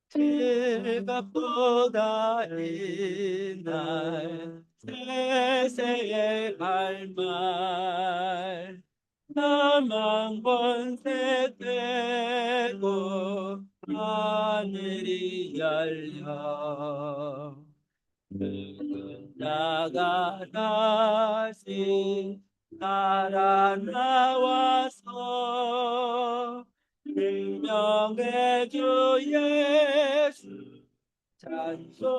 즐겁도다 이날 세세의 할말 나만 번새 되고 하늘이 열려 늙은 자가 다시 살아나와서 생명의 주 예수 찬송하도다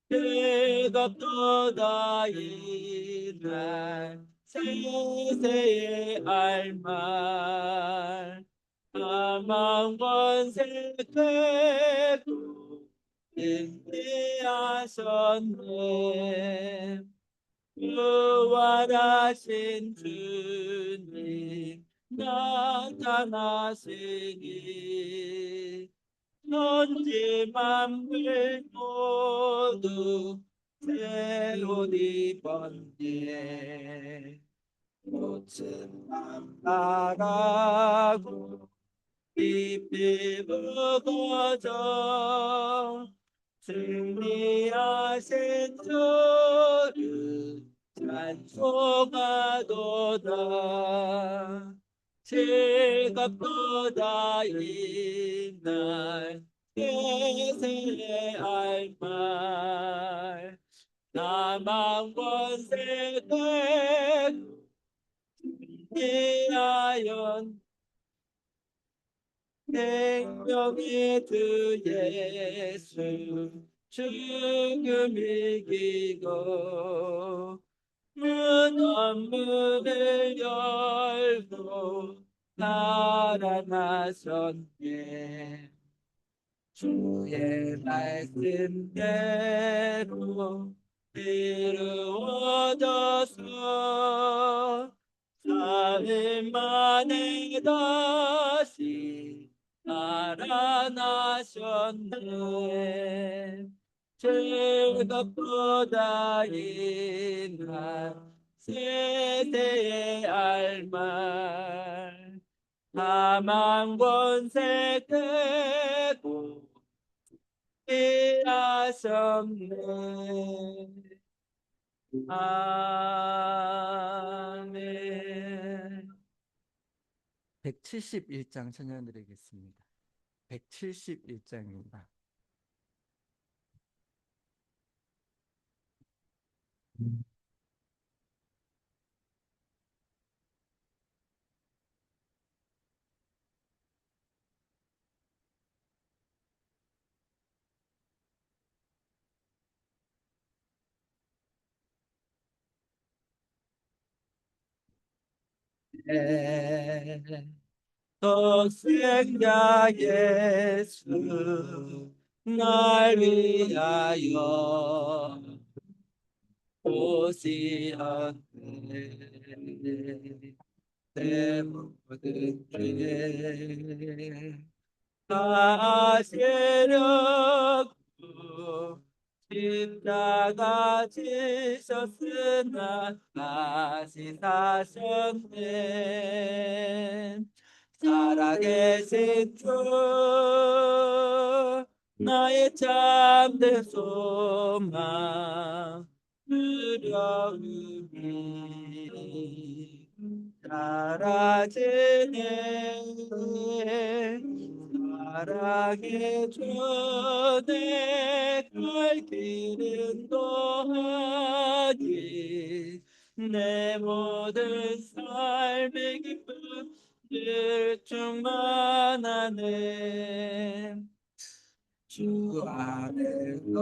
즐겁도다 이날 세세의 알말 사망 권세 되고 인내하셨네 부활하신 주님 나타나시니 천지 만물 모두 새 옷 입었네 꽃은 만발하고 잎이 붉어져 승리하신 주를 찬송하도다 즐겁도다 이날 세세의 알말 나만 권세 되고 이하연 생명의 주 예수 죽음 이기고 무덤 문을 열고 살아나셨네 주의 말씀대로 이루어져서 사흘 만에 다시 살아나셨네 즐겁도다 이날 세대의 알말 사망 권세 되고 일하셨네 아멘 171장 찬양드리겠습니다. 171장입니다. 독생자 예수 날 위하여 오시었네 내 모든 죄 사시려고 십자가 지셨으나 다시 사셨네 살아계신 주 나의 참된 소망 두려움이 사라지네 사랑의 주내 갈 길은 또하니 내 모든 삶의 기쁨 늘 충만하네 주 안에서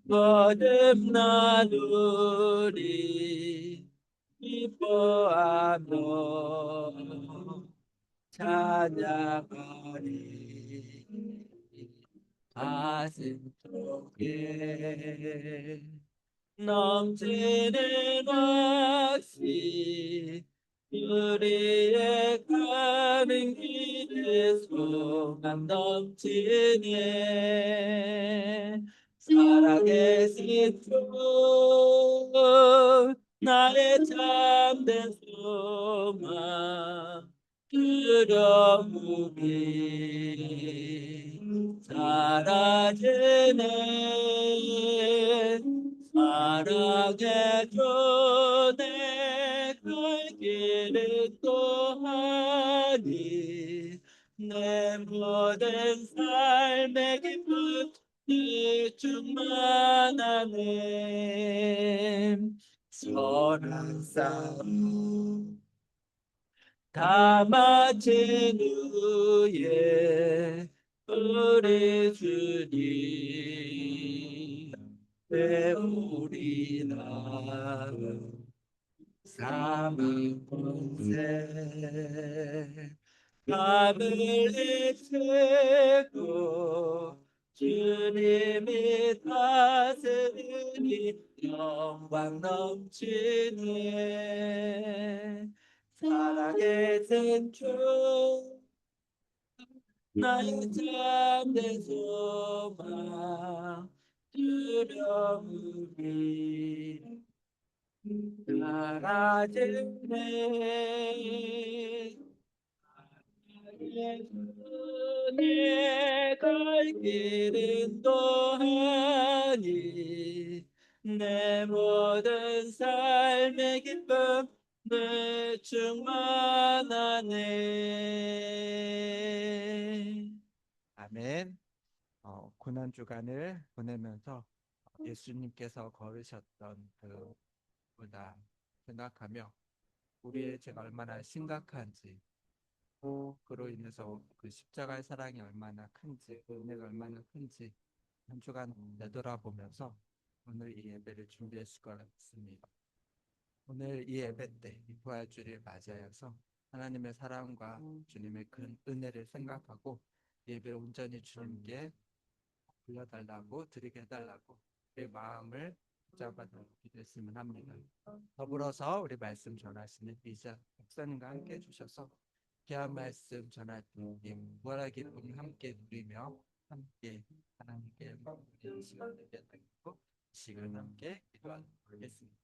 거듭나누리 기뻐하며 찬양하리 가슴 속에 넘치는 확신 우리의 가는 길에 소망 넘치네 살아계신 주 나의 참된 소망 두려움이 사라지네. 사랑의 주내 갈 길을 또하니 내 모든 삶의 기쁨 이 충만하네. 선한 싸움 다 마친 후에 우리 주님 왜 우리나 사망 본세 밤을 잊고 주님이 다스리니 영광 넘치네. 살아계신 주 나의 참된 소망 두려움이 사라지네. 내 갈 길은 또하니 내 모든 삶의 기쁨 늘 충만하네. 아멘. 고난 주간을 보내면서 예수님께서 걸으셨던 그 보다 생각하며 우리의 죄가 얼마나 심각한지 그로 인해서 그 십자가의 사랑이 얼마나 큰지 그 은혜가 얼마나 큰지 한 주간 되돌아보면서 오늘 이 예배를 준비했을 거라 믿습니다. 오늘 이 예배 때 이 부활주를 맞이하여서 하나님의 사랑과 주님의 큰 은혜를 생각하고 예배를 온전히 주님께 불러달라고 드리게 해달라고 그 마음을 붙잡아 기도했으면 합니다. 더불어서 우리 말씀 전하시는 이자 목사님과 함께 해주셔서 귀한 말씀 전할 때 부활의 기쁨을 함께 누리며 함께 하나님께 드리는 시간 되게 하겠고 시간 함께 기도하도록 하겠습니다.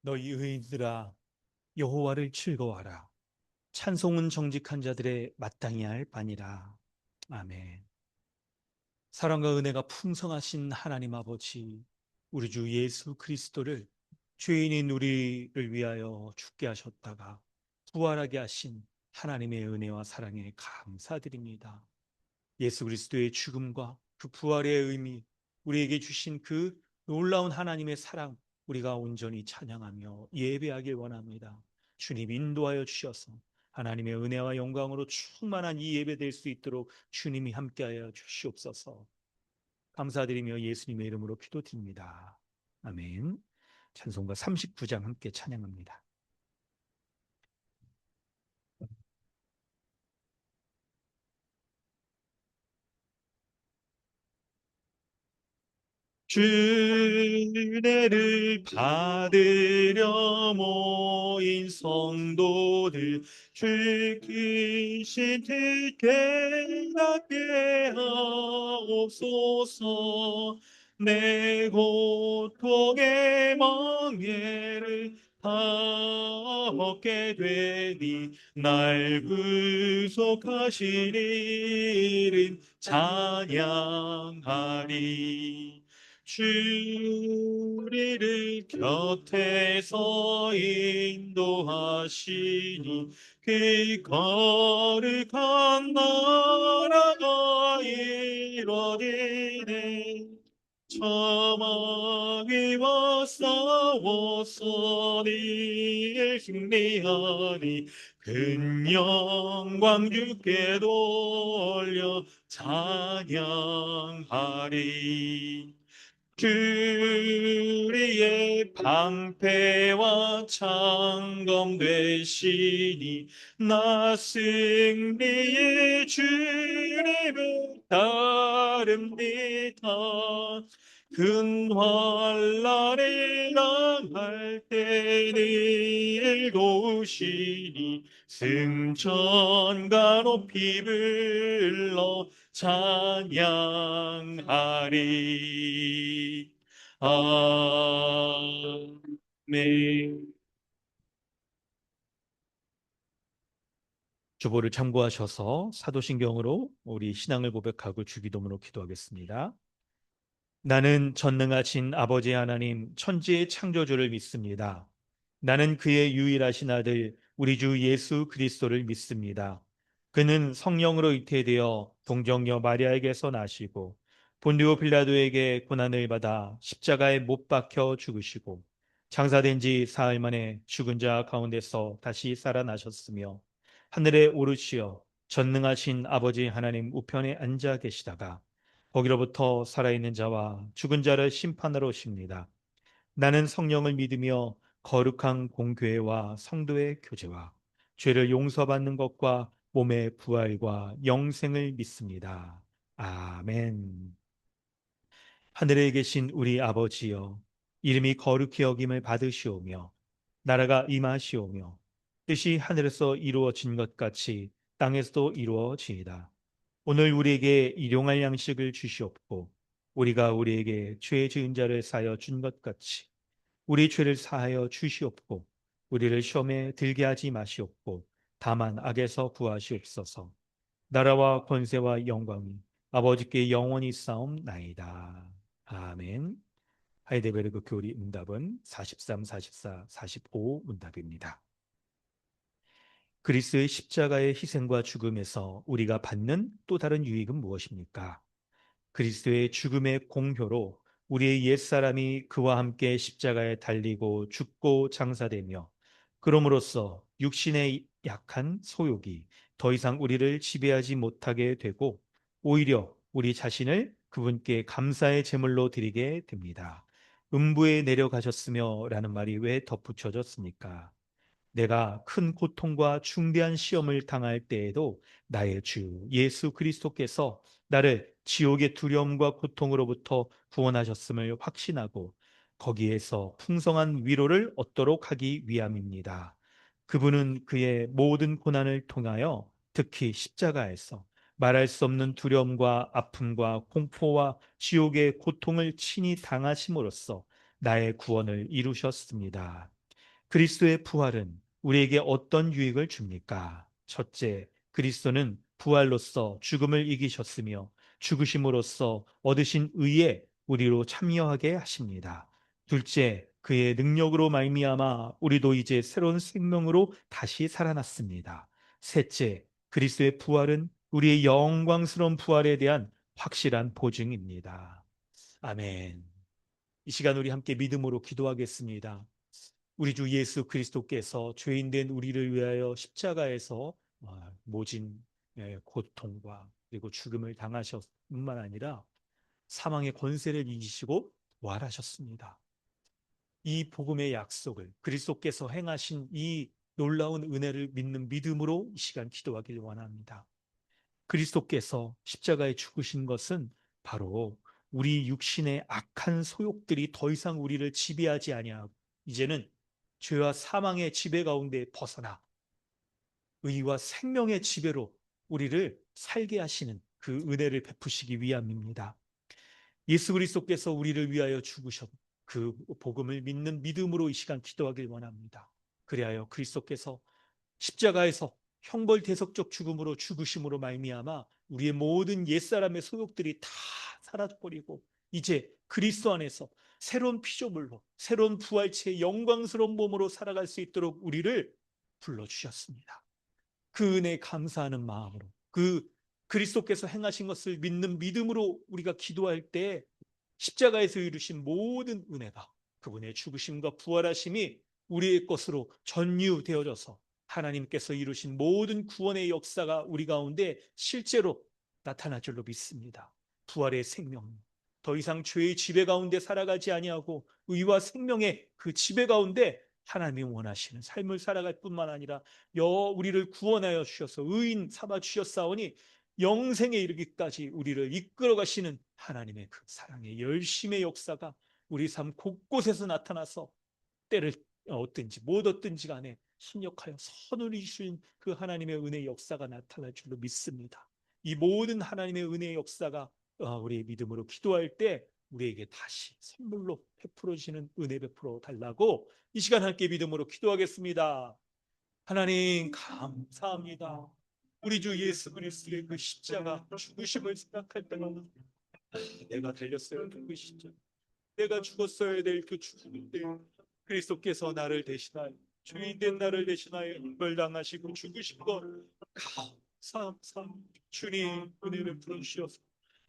너희 의인들아 여호와를 즐거워하라. 찬송은 정직한 자들의 마땅히 할 바니라. 아멘. 사랑과 은혜가 풍성하신 하나님 아버지, 우리 주 예수 그리스도를 죄인인 우리를 위하여 죽게 하셨다가 부활하게 하신 하나님의 은혜와 사랑에 감사드립니다. 예수 그리스도의 죽음과 그 부활의 의미, 우리에게 주신 그 놀라운 하나님의 사랑, 우리가 온전히 찬양하며 예배하길 원합니다. 주님 인도하여 주셔서 하나님의 은혜와 영광으로 충만한 이 예배 될 수 있도록 주님이 함께하여 주시옵소서. 감사드리며 예수님의 이름으로 기도드립니다. 아멘. 찬송가 39장 함께 찬양합니다. 주례를 받으려 모인 성도들 주기신 깨닫게 하옵소서. 내 고통의 멍에를 다 얻게 되니 날 구속하신 이는 찬양하리. 주리를 곁에서 인도하시니 그 거룩한 나라가 이뤄지네. 저마귀와 싸워서 늘 승리하니 큰 영광 주께 돌려 찬양하리. 주리의 방패와 창검 되시니 나 승리의 주님을 따릅니다. 큰 환난을 당할 때를 도우시니 승천가 높이 불러 찬양하리. 아멘. 주보를 참고하셔서 사도신경으로 우리 신앙을 고백하고 주기도문으로 기도하겠습니다. 나는 전능하신 아버지 하나님 천지의 창조주를 믿습니다. 나는 그의 유일하신 아들 우리 주 예수 그리스도를 믿습니다. 그는 성령으로 잉태되어 동정녀 마리아에게서 나시고 본디오 빌라도에게 고난을 받아 십자가에 못 박혀 죽으시고 장사된 지 사흘 만에 죽은 자 가운데서 다시 살아나셨으며 하늘에 오르시어 전능하신 아버지 하나님 우편에 앉아 계시다가 거기로부터 살아있는 자와 죽은 자를 심판하러 오십니다. 나는 성령을 믿으며 거룩한 공교회와 성도의 교제와 죄를 용서받는 것과 몸의 부활과 영생을 믿습니다. 아멘. 하늘에 계신 우리 아버지여, 이름이 거룩히 여김을 받으시오며, 나라가 임하시오며, 뜻이 하늘에서 이루어진 것 같이 땅에서도 이루어지이다. 오늘 우리에게 일용할 양식을 주시옵고 우리가 우리에게 죄 지은 자를 사하여 준 것 같이 우리 죄를 사하여 주시옵고 우리를 시험에 들게 하지 마시옵고 다만 악에서 구하시옵소서. 나라와 권세와 영광이 아버지께 영원히 싸움나이다. 아멘. 하이데베르그 교리 문답은 43, 44, 45 문답입니다. 그리스의 십자가의 희생과 죽음에서 우리가 받는 또 다른 유익은 무엇입니까? 그리스도의 죽음의 공효로 우리의 옛사람이 그와 함께 십자가에 달리고 죽고 장사되며 그럼으로써 육신의 약한 소욕이 더 이상 우리를 지배하지 못하게 되고 오히려 우리 자신을 그분께 감사의 제물로 드리게 됩니다. 음부에 내려가셨으며 라는 말이 왜 덧붙여졌습니까? 내가 큰 고통과 중대한 시험을 당할 때에도 나의 주 예수 그리스도께서 나를 지옥의 두려움과 고통으로부터 구원하셨음을 확신하고 거기에서 풍성한 위로를 얻도록 하기 위함입니다. 그분은 그의 모든 고난을 통하여 특히 십자가에서 말할 수 없는 두려움과 아픔과 공포와 지옥의 고통을 친히 당하심으로써 나의 구원을 이루셨습니다. 그리스도의 부활은 우리에게 어떤 유익을 줍니까? 첫째, 그리스도는 부활로서 죽음을 이기셨으며 죽으심으로써 얻으신 의에 우리로 참여하게 하십니다. 둘째, 그의 능력으로 말미암아 우리도 이제 새로운 생명으로 다시 살아났습니다. 셋째, 그리스도의 부활은 우리의 영광스러운 부활에 대한 확실한 보증입니다. 아멘. 이 시간 우리 함께 믿음으로 기도하겠습니다. 우리 주 예수 그리스도께서 죄인된 우리를 위하여 십자가에서 모진 고통과 그리고 죽음을 당하셨 뿐만 아니라 사망의 권세를 이기시고 부활하셨습니다. 이 복음의 약속을 그리스도께서 행하신 이 놀라운 은혜를 믿는 믿음으로 이 시간 기도하길 원합니다. 그리스도께서 십자가에 죽으신 것은 바로 우리 육신의 악한 소욕들이 더 이상 우리를 지배하지 아니하고 이제는 죄와 사망의 지배 가운데 벗어나 의와 생명의 지배로 우리를 살게 하시는 그 은혜를 베푸시기 위함입니다. 예수 그리스도께서 우리를 위하여 죽으셨 그 복음을 믿는 믿음으로 이 시간 기도하길 원합니다. 그리하여 그리스도께서 십자가에서 형벌대속적 죽음으로 죽으심으로 말미암아 우리의 모든 옛사람의 소욕들이 다 사라져버리고 이제 그리스도 안에서 새로운 피조물로 새로운 부활체의 영광스러운 몸으로 살아갈 수 있도록 우리를 불러주셨습니다. 그 은혜에 감사하는 마음으로 그 그리스도께서 행하신 것을 믿는 믿음으로 우리가 기도할 때 십자가에서 이루신 모든 은혜가 그분의 죽으심과 부활하심이 우리의 것으로 전유되어져서 하나님께서 이루신 모든 구원의 역사가 우리 가운데 실제로 나타날 줄로 믿습니다. 부활의 생명, 더 이상 죄의 지배 가운데 살아가지 아니하고 의와 생명의 그 지배 가운데 하나님이 원하시는 삶을 살아갈 뿐만 아니라 우리를 구원하여 주셔서 의인 삼아 주셨사오니 영생에 이르기까지 우리를 이끌어 가시는 하나님의 그 사랑의 열심의 역사가 우리 삶 곳곳에서 나타나서 때를 얻든지 못 얻든지 간에 신력하여 선을 이루신 그 하나님의 은혜의 역사가 나타날 줄로 믿습니다. 이 모든 하나님의 은혜의 역사가 우리의 믿음으로 기도할 때 우리에게 다시 선물로 베풀어 주시는 은혜 베풀어 달라고 이 시간 함께 믿음으로 기도하겠습니다. 하나님 감사합니다. 우리 주 예수 그리스도의 그 십자가 죽으심을 생각할 때마다 내가 달렸어야 될 그 십자가, 내가 죽었어야 될 그 죽음인데 그리스도께서 나를 대신하여 죄인된 나를 대신하여 형벌당하시고 죽으신 것 감사합니다. 주님 은혜를 풀어주셔서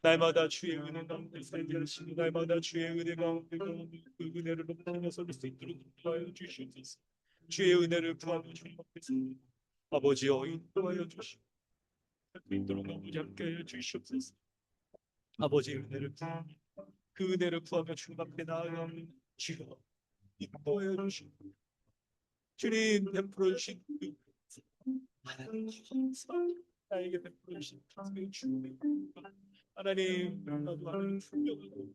날마다 주의 은혜 가운데 살게 하시고 날마다 주의 은혜 가운데 그 은혜를 높이며 설 수 있도록 도와여 주시옵소서. 주의 은혜를 구하며 주님 앞에서 아버지여 인도하여 주시고 있도록 아버지 함께하여 주시옵소서. 아버지의 은혜를 구하며 그 은혜를 구하며 주님 앞에 나아가는 주여 인도하여 주시고 주님 베풀어 주신 그 하나님 감사합니다. 나에게 베풀어 주신 그 주님 하나님 나도 하나님 풍경하고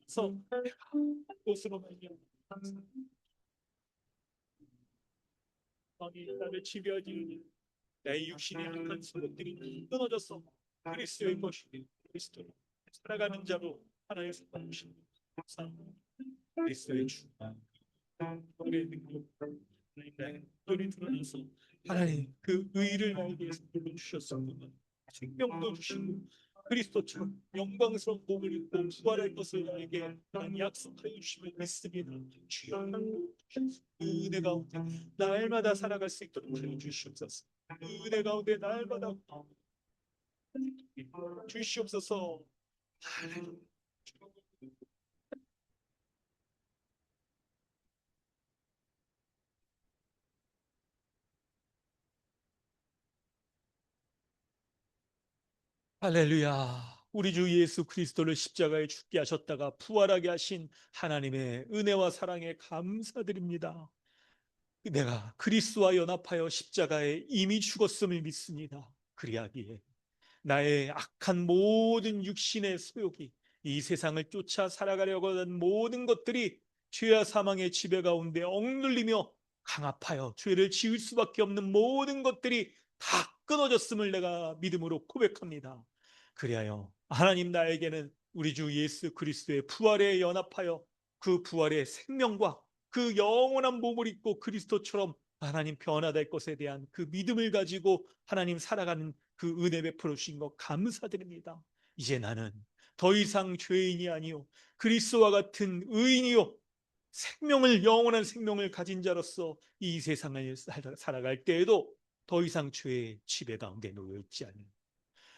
서 곳으로 말미암아 마음이 나를 지배하지 나의 육신의 악한 소욕들이 끊어졌어. 그리스도의 것이니 그리스도로 살아가는 자로 하나의 살아주신 그리스도의 주 우리의 능력 하나님 나의 눈이 드러나서 하나님 그 의를 나에게 불러주셨습니다. 생명도 주시고 그리스도처럼 영광스러운 몸을 입고 부활할 것을 나에게 약속하여 주시며 믿습니다. 주여 그 은혜 가운데 날마다 살아갈 수 있도록 하여 주시옵소서. 그 은혜 가운데 날마다 주시옵소서. 하나님 할렐루야. 우리 주 예수 그리스도를 십자가에 죽게 하셨다가 부활하게 하신 하나님의 은혜와 사랑에 감사드립니다. 내가 그리스도와 연합하여 십자가에 이미 죽었음을 믿습니다. 그리하기에 나의 악한 모든 육신의 소욕이 이 세상을 쫓아 살아가려고 하는 모든 것들이 죄와 사망의 지배 가운데 억눌리며 강압하여 죄를 지을 수밖에 없는 모든 것들이 다 끊어졌음을 내가 믿음으로 고백합니다. 그리하여 하나님 나에게는 우리 주 예수 그리스도의 부활에 연합하여 그 부활의 생명과 그 영원한 몸을 입고 그리스도처럼 하나님 변화될 것에 대한 그 믿음을 가지고 하나님 살아가는 그 은혜 베풀어 주신 것 감사드립니다. 이제 나는 더 이상 죄인이 아니요 그리스도와 같은 의인이요 생명을 영원한 생명을 가진 자로서 이 세상을 살아갈 때에도 더 이상 죄의 지배 가운데 놓여 있지 않는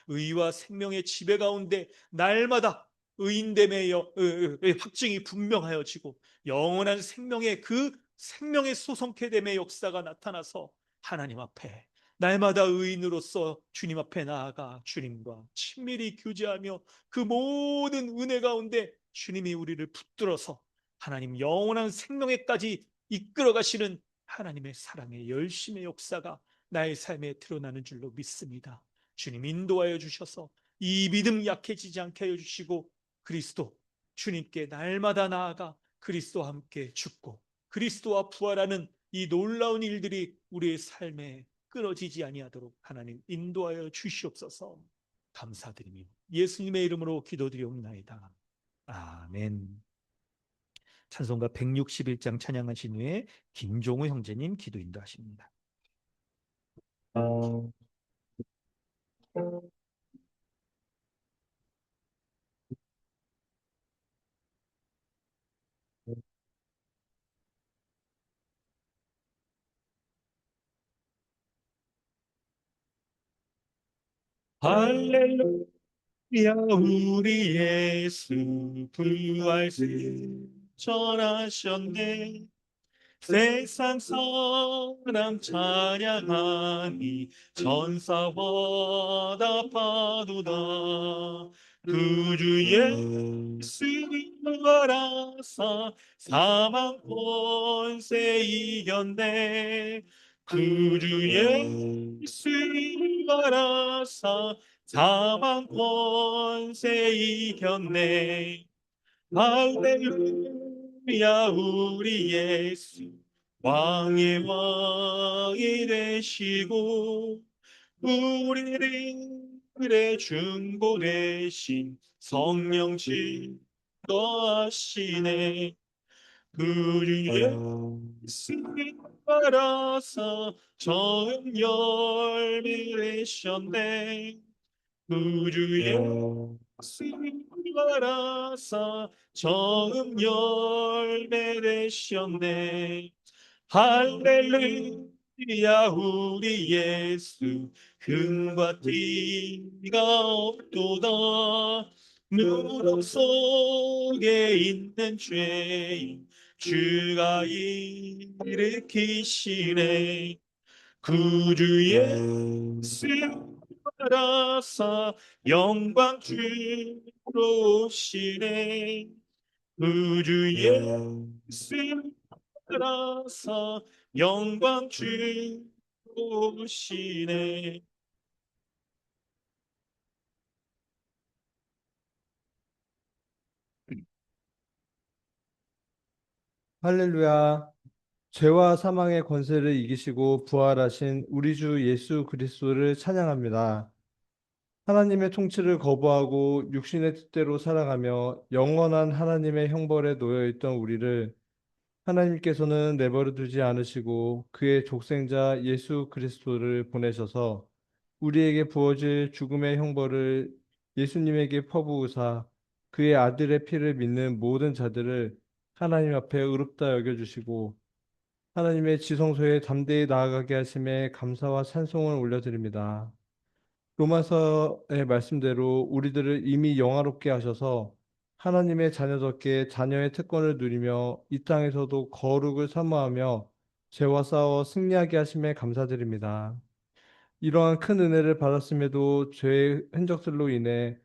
의와 생명의 지배 가운데 날마다 의인됨의 확증이 분명하여지고 영원한 생명의 그 생명의 소성케 됨의 역사가 나타나서 하나님 앞에 날마다 의인으로서 주님 앞에 나아가 주님과 친밀히 교제하며 그 모든 은혜 가운데 주님이 우리를 붙들어서 하나님 영원한 생명에까지 이끌어 가시는 하나님의 사랑의 열심의 역사가 나의 삶에 드러나는 줄로 믿습니다. 주님 인도하여 주셔서 이 믿음 약해지지 않게 하여 주시고 그리스도 주님께 날마다 나아가 그리스도와 함께 죽고 그리스도와 부활하는 이 놀라운 일들이 우리의 삶에 끊어지지 아니하도록 하나님 인도하여 주시옵소서. 감사드리며 예수님의 이름으로 기도드리옵나이다. 아멘. 찬송가 161장 찬양하신 후에 김종우 형제님 기도 인도하십니다. 할렐루야 우리 예수 부활신 전하셨네. 세상 사람 찬양하니 전사보다 파도다. 구주 예수 알아서 사망 권세 이겼네. 구주 예수 알아서 사망 권세 이겼네. 할렐루야 우리 예수 왕의 왕이 되시고 우리들의 중보 대신 성령 지도하시네. 그 예수 알아서 처음 열매 되셨네. 우주의 예수님 알아서 처음 열매 되셨네. 할렐루야 우리 예수 금과 띠가 없도다. 무덤 속에 있는 죄인 주가 일으키시네. 구주 예수 알아서 영광 주로 오시네. 구주 예수 알아서 영광 주로 오시네. 할렐루야. 죄와 사망의 권세를 이기시고 부활하신 우리 주 예수 그리스도를 찬양합니다. 하나님의 통치를 거부하고 육신의 뜻대로 살아가며 영원한 하나님의 형벌에 놓여 있던 우리를 하나님께서는 내버려 두지 않으시고 그의 독생자 예수 그리스도를 보내셔서 우리에게 부어질 죽음의 형벌을 예수님에게 퍼부으사 그의 아들의 피를 믿는 모든 자들을 하나님 앞에 의롭다 여겨주시고 하나님의 지성소에 담대히 나아가게 하심에 감사와 찬송을 올려드립니다. 로마서의 말씀대로 우리들을 이미 영화롭게 하셔서 하나님의 자녀답게 자녀의 특권을 누리며 이 땅에서도 거룩을 사모하며 죄와 싸워 승리하게 하심에 감사드립니다. 이러한 큰 은혜를 받았음에도 죄의 흔적들로 인해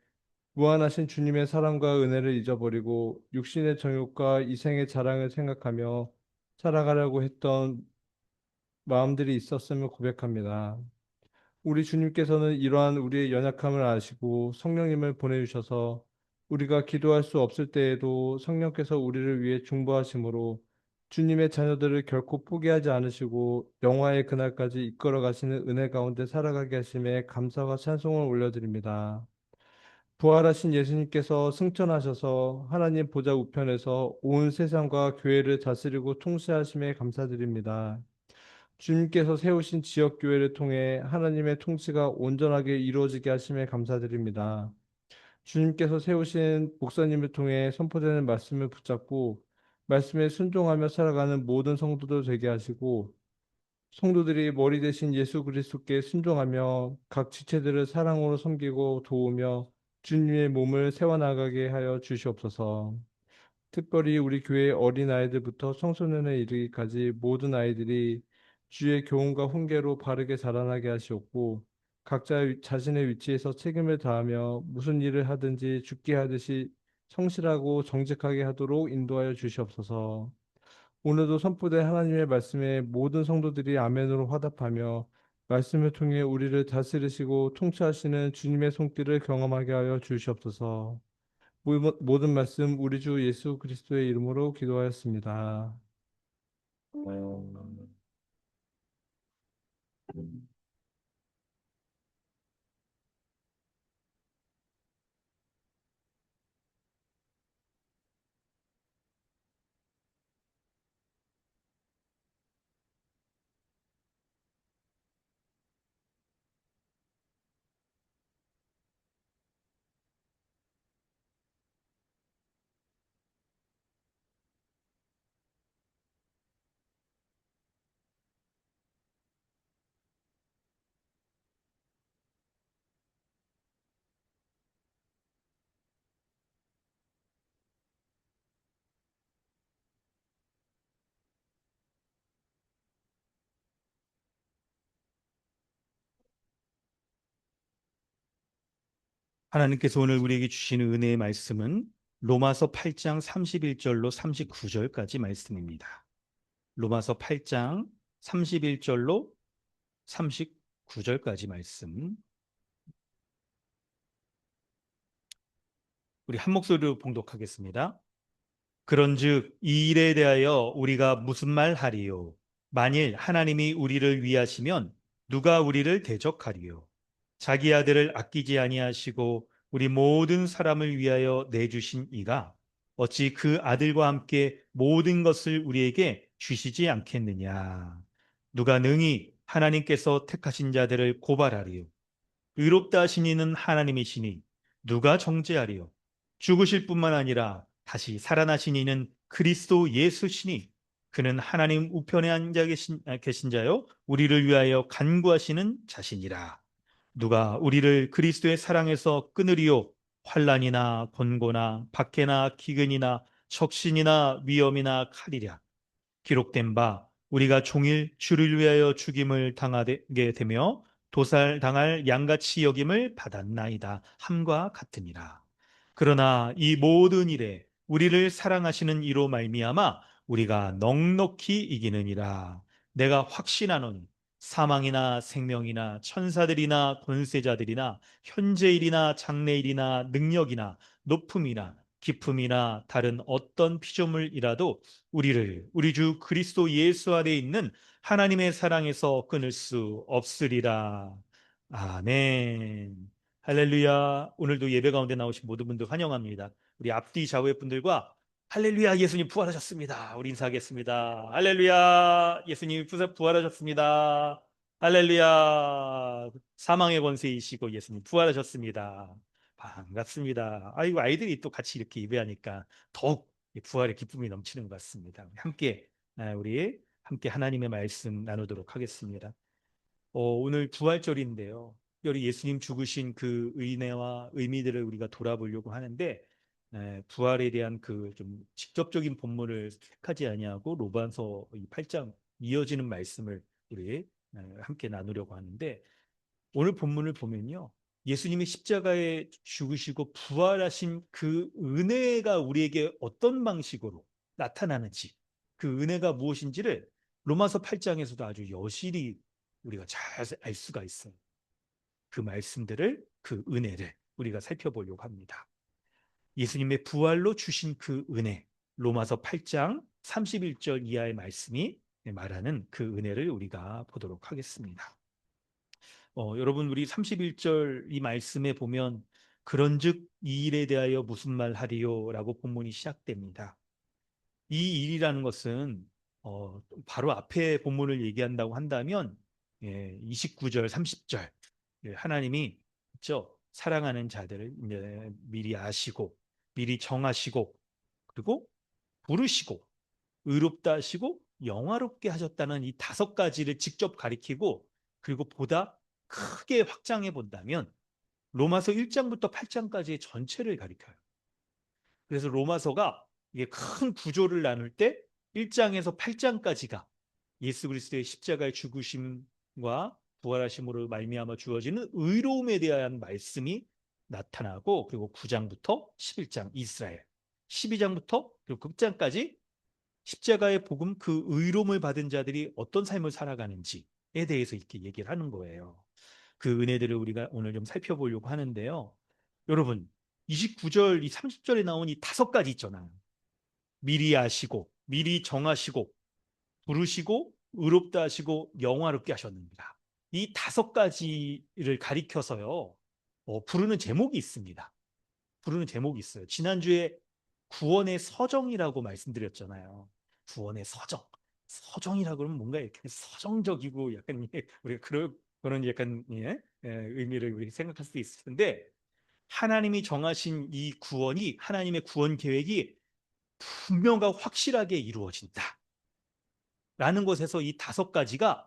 무한하신 주님의 사랑과 은혜를 잊어버리고 육신의 정욕과 이생의 자랑을 생각하며 살아가려고 했던 마음들이 있었음을 고백합니다. 우리 주님께서는 이러한 우리의 연약함을 아시고 성령님을 보내주셔서 우리가 기도할 수 없을 때에도 성령께서 우리를 위해 중보하심으로 주님의 자녀들을 결코 포기하지 않으시고 영화의 그날까지 이끌어 가시는 은혜 가운데 살아가게 하심에 감사와 찬송을 올려드립니다. 부활하신 예수님께서 승천하셔서 하나님 보좌 우편에서 온 세상과 교회를 다스리고 통치하심에 감사드립니다. 주님께서 세우신 지역교회를 통해 하나님의 통치가 온전하게 이루어지게 하심에 감사드립니다. 주님께서 세우신 목사님을 통해 선포되는 말씀을 붙잡고 말씀에 순종하며 살아가는 모든 성도들 되게 하시고 성도들이 머리 대신 예수 그리스도께 순종하며 각 지체들을 사랑으로 섬기고 도우며 주님의 몸을 세워나가게 하여 주시옵소서. 특별히 우리 교회 어린 아이들부터 청소년에 이르기까지 모든 아이들이 주의 교훈과 훈계로 바르게 자라나게 하시옵고 각자 자신의 위치에서 책임을 다하며 무슨 일을 하든지 죽게 하듯이 성실하고 정직하게 하도록 인도하여 주시옵소서. 오늘도 선포된 하나님의 말씀에 모든 성도들이 아멘으로 화답하며 말씀을 통해 우리를 다스리시고 통치하시는 주님의 손길을 경험하게 하여 주시옵소서. 모든 말씀 우리 주 예수 그리스도의 이름으로 기도하였습니다. 하나님께서 오늘 우리에게 주시는 은혜의 말씀은 로마서 8장 31절로 39절까지 말씀입니다. 로마서 8장 31절로 39절까지 말씀. 우리 한 목소리로 봉독하겠습니다. 그런즉 이 일에 대하여 우리가 무슨 말 하리요? 만일 하나님이 우리를 위하시면 누가 우리를 대적하리요? 자기 아들을 아끼지 아니하시고 우리 모든 사람을 위하여 내주신 이가 어찌 그 아들과 함께 모든 것을 우리에게 주시지 않겠느냐? 누가 능히 하나님께서 택하신 자들을 고발하리요? 의롭다 하신 이는 하나님이시니 누가 정죄하리요? 죽으실 뿐만 아니라 다시 살아나신 이는 그리스도 예수시니 그는 하나님 우편에 앉아 계신 자요 우리를 위하여 간구하시는 자신이라. 누가 우리를 그리스도의 사랑에서 끊으리요? 환난이나 권고나 박해나 기근이나 적신이나 위험이나 칼이랴. 기록된 바 우리가 종일 주를 위하여 죽임을 당하게 되며 도살당할 양같이 여김을 받았나이다 함과 같으니라. 그러나 이 모든 일에 우리를 사랑하시는 이로 말미암아 우리가 넉넉히 이기느니라. 내가 확신하노니 사망이나 생명이나 천사들이나 권세자들이나 현재일이나 장래일이나 능력이나 높음이나 기품이나 다른 어떤 피조물이라도 우리를 우리 주 그리스도 예수 안에 있는 하나님의 사랑에서 끊을 수 없으리라. 아멘. 할렐루야. 오늘도 예배 가운데 나오신 모든 분들 환영합니다. 우리 앞뒤 좌우의 분들과 할렐루야 예수님 부활하셨습니다. 우리 인사하겠습니다. 할렐루야 예수님 부활하셨습니다. 할렐루야 사망의 권세이시고 예수님 부활하셨습니다. 반갑습니다. 아이고 아이들이 또 같이 이렇게 예배하니까 더욱 이 부활의 기쁨이 넘치는 것 같습니다. 우리 함께 하나님의 말씀 나누도록 하겠습니다. 오늘 부활절인데요. 우리 예수님 죽으신 그 은혜와 의미들을 우리가 돌아보려고 하는데 부활에 대한 그 좀 직접적인 본문을 택하지 아니하고 로마서 8장 이어지는 말씀을 우리 함께 나누려고 하는데 오늘 본문을 보면요. 예수님이 십자가에 죽으시고 부활하신 그 은혜가 우리에게 어떤 방식으로 나타나는지 그 은혜가 무엇인지를 로마서 8장에서도 아주 여실히 우리가 잘 알 수가 있어요. 그 말씀들을 그 은혜를 우리가 살펴보려고 합니다. 예수님의 부활로 주신 그 은혜 로마서 8장 31절 이하의 말씀이 말하는 그 은혜를 우리가 보도록 하겠습니다. 여러분 우리 31절 이 말씀에 보면 그런즉 이 일에 대하여 무슨 말 하리요라고 본문이 시작됩니다. 이 일이라는 것은 바로 앞에 본문을 얘기한다고 한다면 29절, 30절 하나님이 그렇죠? 사랑하는 자들을 이제 미리 아시고 미리 정하시고 그리고 부르시고 의롭다 하시고 영화롭게 하셨다는 이 5가지를 직접 가리키고 그리고 보다 크게 확장해 본다면 로마서 1장부터 8장까지의 전체를 가리켜요. 그래서 로마서가 이게 큰 구조를 나눌 때 1장에서 8장까지가 예수 그리스도의 십자가의 죽으심과 부활하심으로 말미암아 주어지는 의로움에 대한 말씀이 나타나고 그리고 9장부터 11장 이스라엘 12장부터 그리고 극장까지 십자가의 복음 그 의로움을 받은 자들이 어떤 삶을 살아가는지에 대해서 이렇게 얘기를 하는 거예요. 그 은혜들을 우리가 오늘 좀 살펴보려고 하는데요. 여러분 29절, 이 30절에 나온 이 5가지 있잖아요. 미리 아시고, 미리 정하시고, 부르시고, 의롭다 하시고, 영화롭게 하셨느니라. 이 5가지를 가리켜서요, 부르는 제목이 있습니다. 부르는 제목이 있어요. 지난주에 구원의 서정이라고 말씀드렸잖아요. 구원의 서정. 서정이라고 그러면 뭔가 이렇게 서정적이고 약간 우리가 그런 약간 의미를 우리 생각할 수 있을 텐데 하나님이 정하신 이 구원이 하나님의 구원 계획이 분명하고 확실하게 이루어진다. 라는 것에서 이 5가지가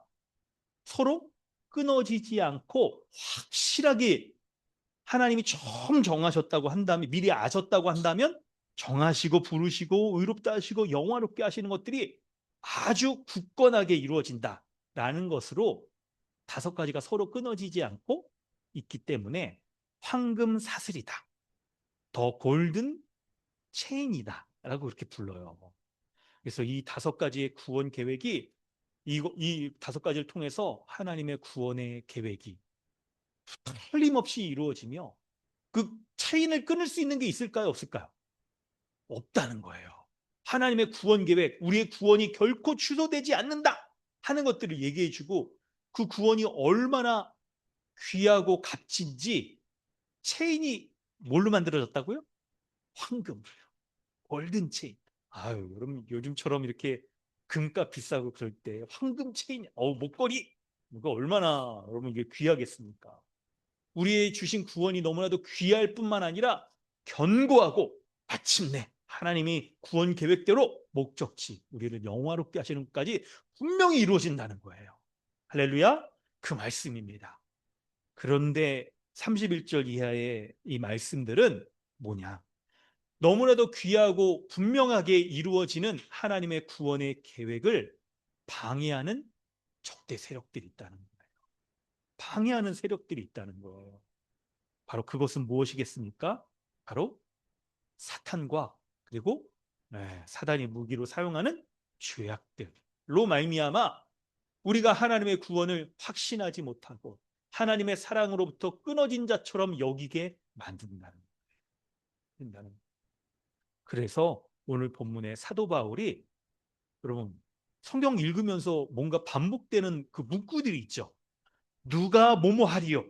서로 끊어지지 않고 확실하게 하나님이 처음 정하셨다고 한다면 미리 아셨다고 한다면 정하시고 부르시고 의롭다 하시고 영화롭게 하시는 것들이 아주 굳건하게 이루어진다라는 것으로 5가지가 서로 끊어지지 않고 있기 때문에 황금 사슬이다. 더 골든 체인이다 라고 그렇게 불러요. 그래서 이 5가지의 구원 계획이 이 5가지를 통해서 하나님의 구원의 계획이 틀림없이 이루어지며 그 체인을 끊을 수 있는 게 있을까요? 없을까요? 없다는 거예요. 하나님의 구원 계획, 우리의 구원이 결코 취소되지 않는다 하는 것들을 얘기해 주고 그 구원이 얼마나 귀하고 값진지 체인이 뭘로 만들어졌다고요? 황금으로요. 골든 체인. 아유, 여러분 요즘처럼 이렇게 금값 비싸고 그럴 때 황금 체인, 목걸이 이거 얼마나 여러분 이게 귀하겠습니까? 우리의 주신 구원이 너무나도 귀할 뿐만 아니라 견고하고 마침내 하나님이 구원 계획대로 목적지 우리를 영화롭게 하시는 것까지 분명히 이루어진다는 거예요. 할렐루야. 그 말씀입니다. 그런데 31절 이하의 이 말씀들은 뭐냐? 너무나도 귀하고 분명하게 이루어지는 하나님의 구원의 계획을 방해하는 적대 세력들이 있다는 거예요. 방해하는 세력들이 있다는 거예요. 바로 그것은 무엇이겠습니까? 바로 사탄과 그리고 사단이 무기로 사용하는 죄악들로 말미암아 우리가 하나님의 구원을 확신하지 못하고 하나님의 사랑으로부터 끊어진 자처럼 여기게 만든다는 거예요. 그래서 오늘 본문의 사도 바울이 여러분 성경 읽으면서 뭔가 반복되는 그 문구들이 있죠. 누가 뭐뭐 하리요.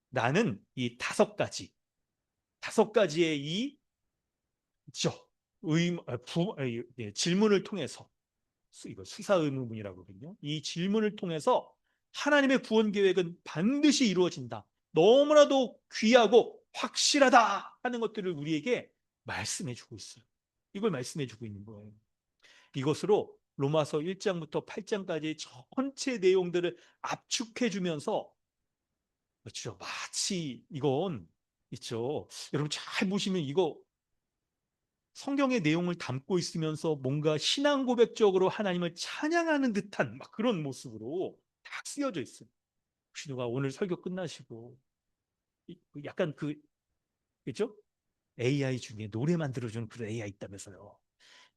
나는 이 5가지의 이 있죠. 질문을 통해서 이거 수사 의문이라고 하거든요. 이 질문을 통해서 하나님의 구원 계획은 반드시 이루어진다. 너무나도 귀하고 확실하다 하는 것들을 우리에게 말씀해 주고 있어요. 이걸 말씀해 주고 있는 거예요. 이것으로 로마서 1장부터 8장까지의 전체 내용들을 압축해 주면서 그렇죠. 마치 이건 있죠. 여러분 잘 보시면 이거 성경의 내용을 담고 있으면서 뭔가 신앙 고백적으로 하나님을 찬양하는 듯한 막 그런 모습으로 딱 쓰여져 있어요. 혹시 누가 오늘 설교 끝나시고 약간 그죠? AI 중에 노래 만들어주는 그런 AI 있다면서요.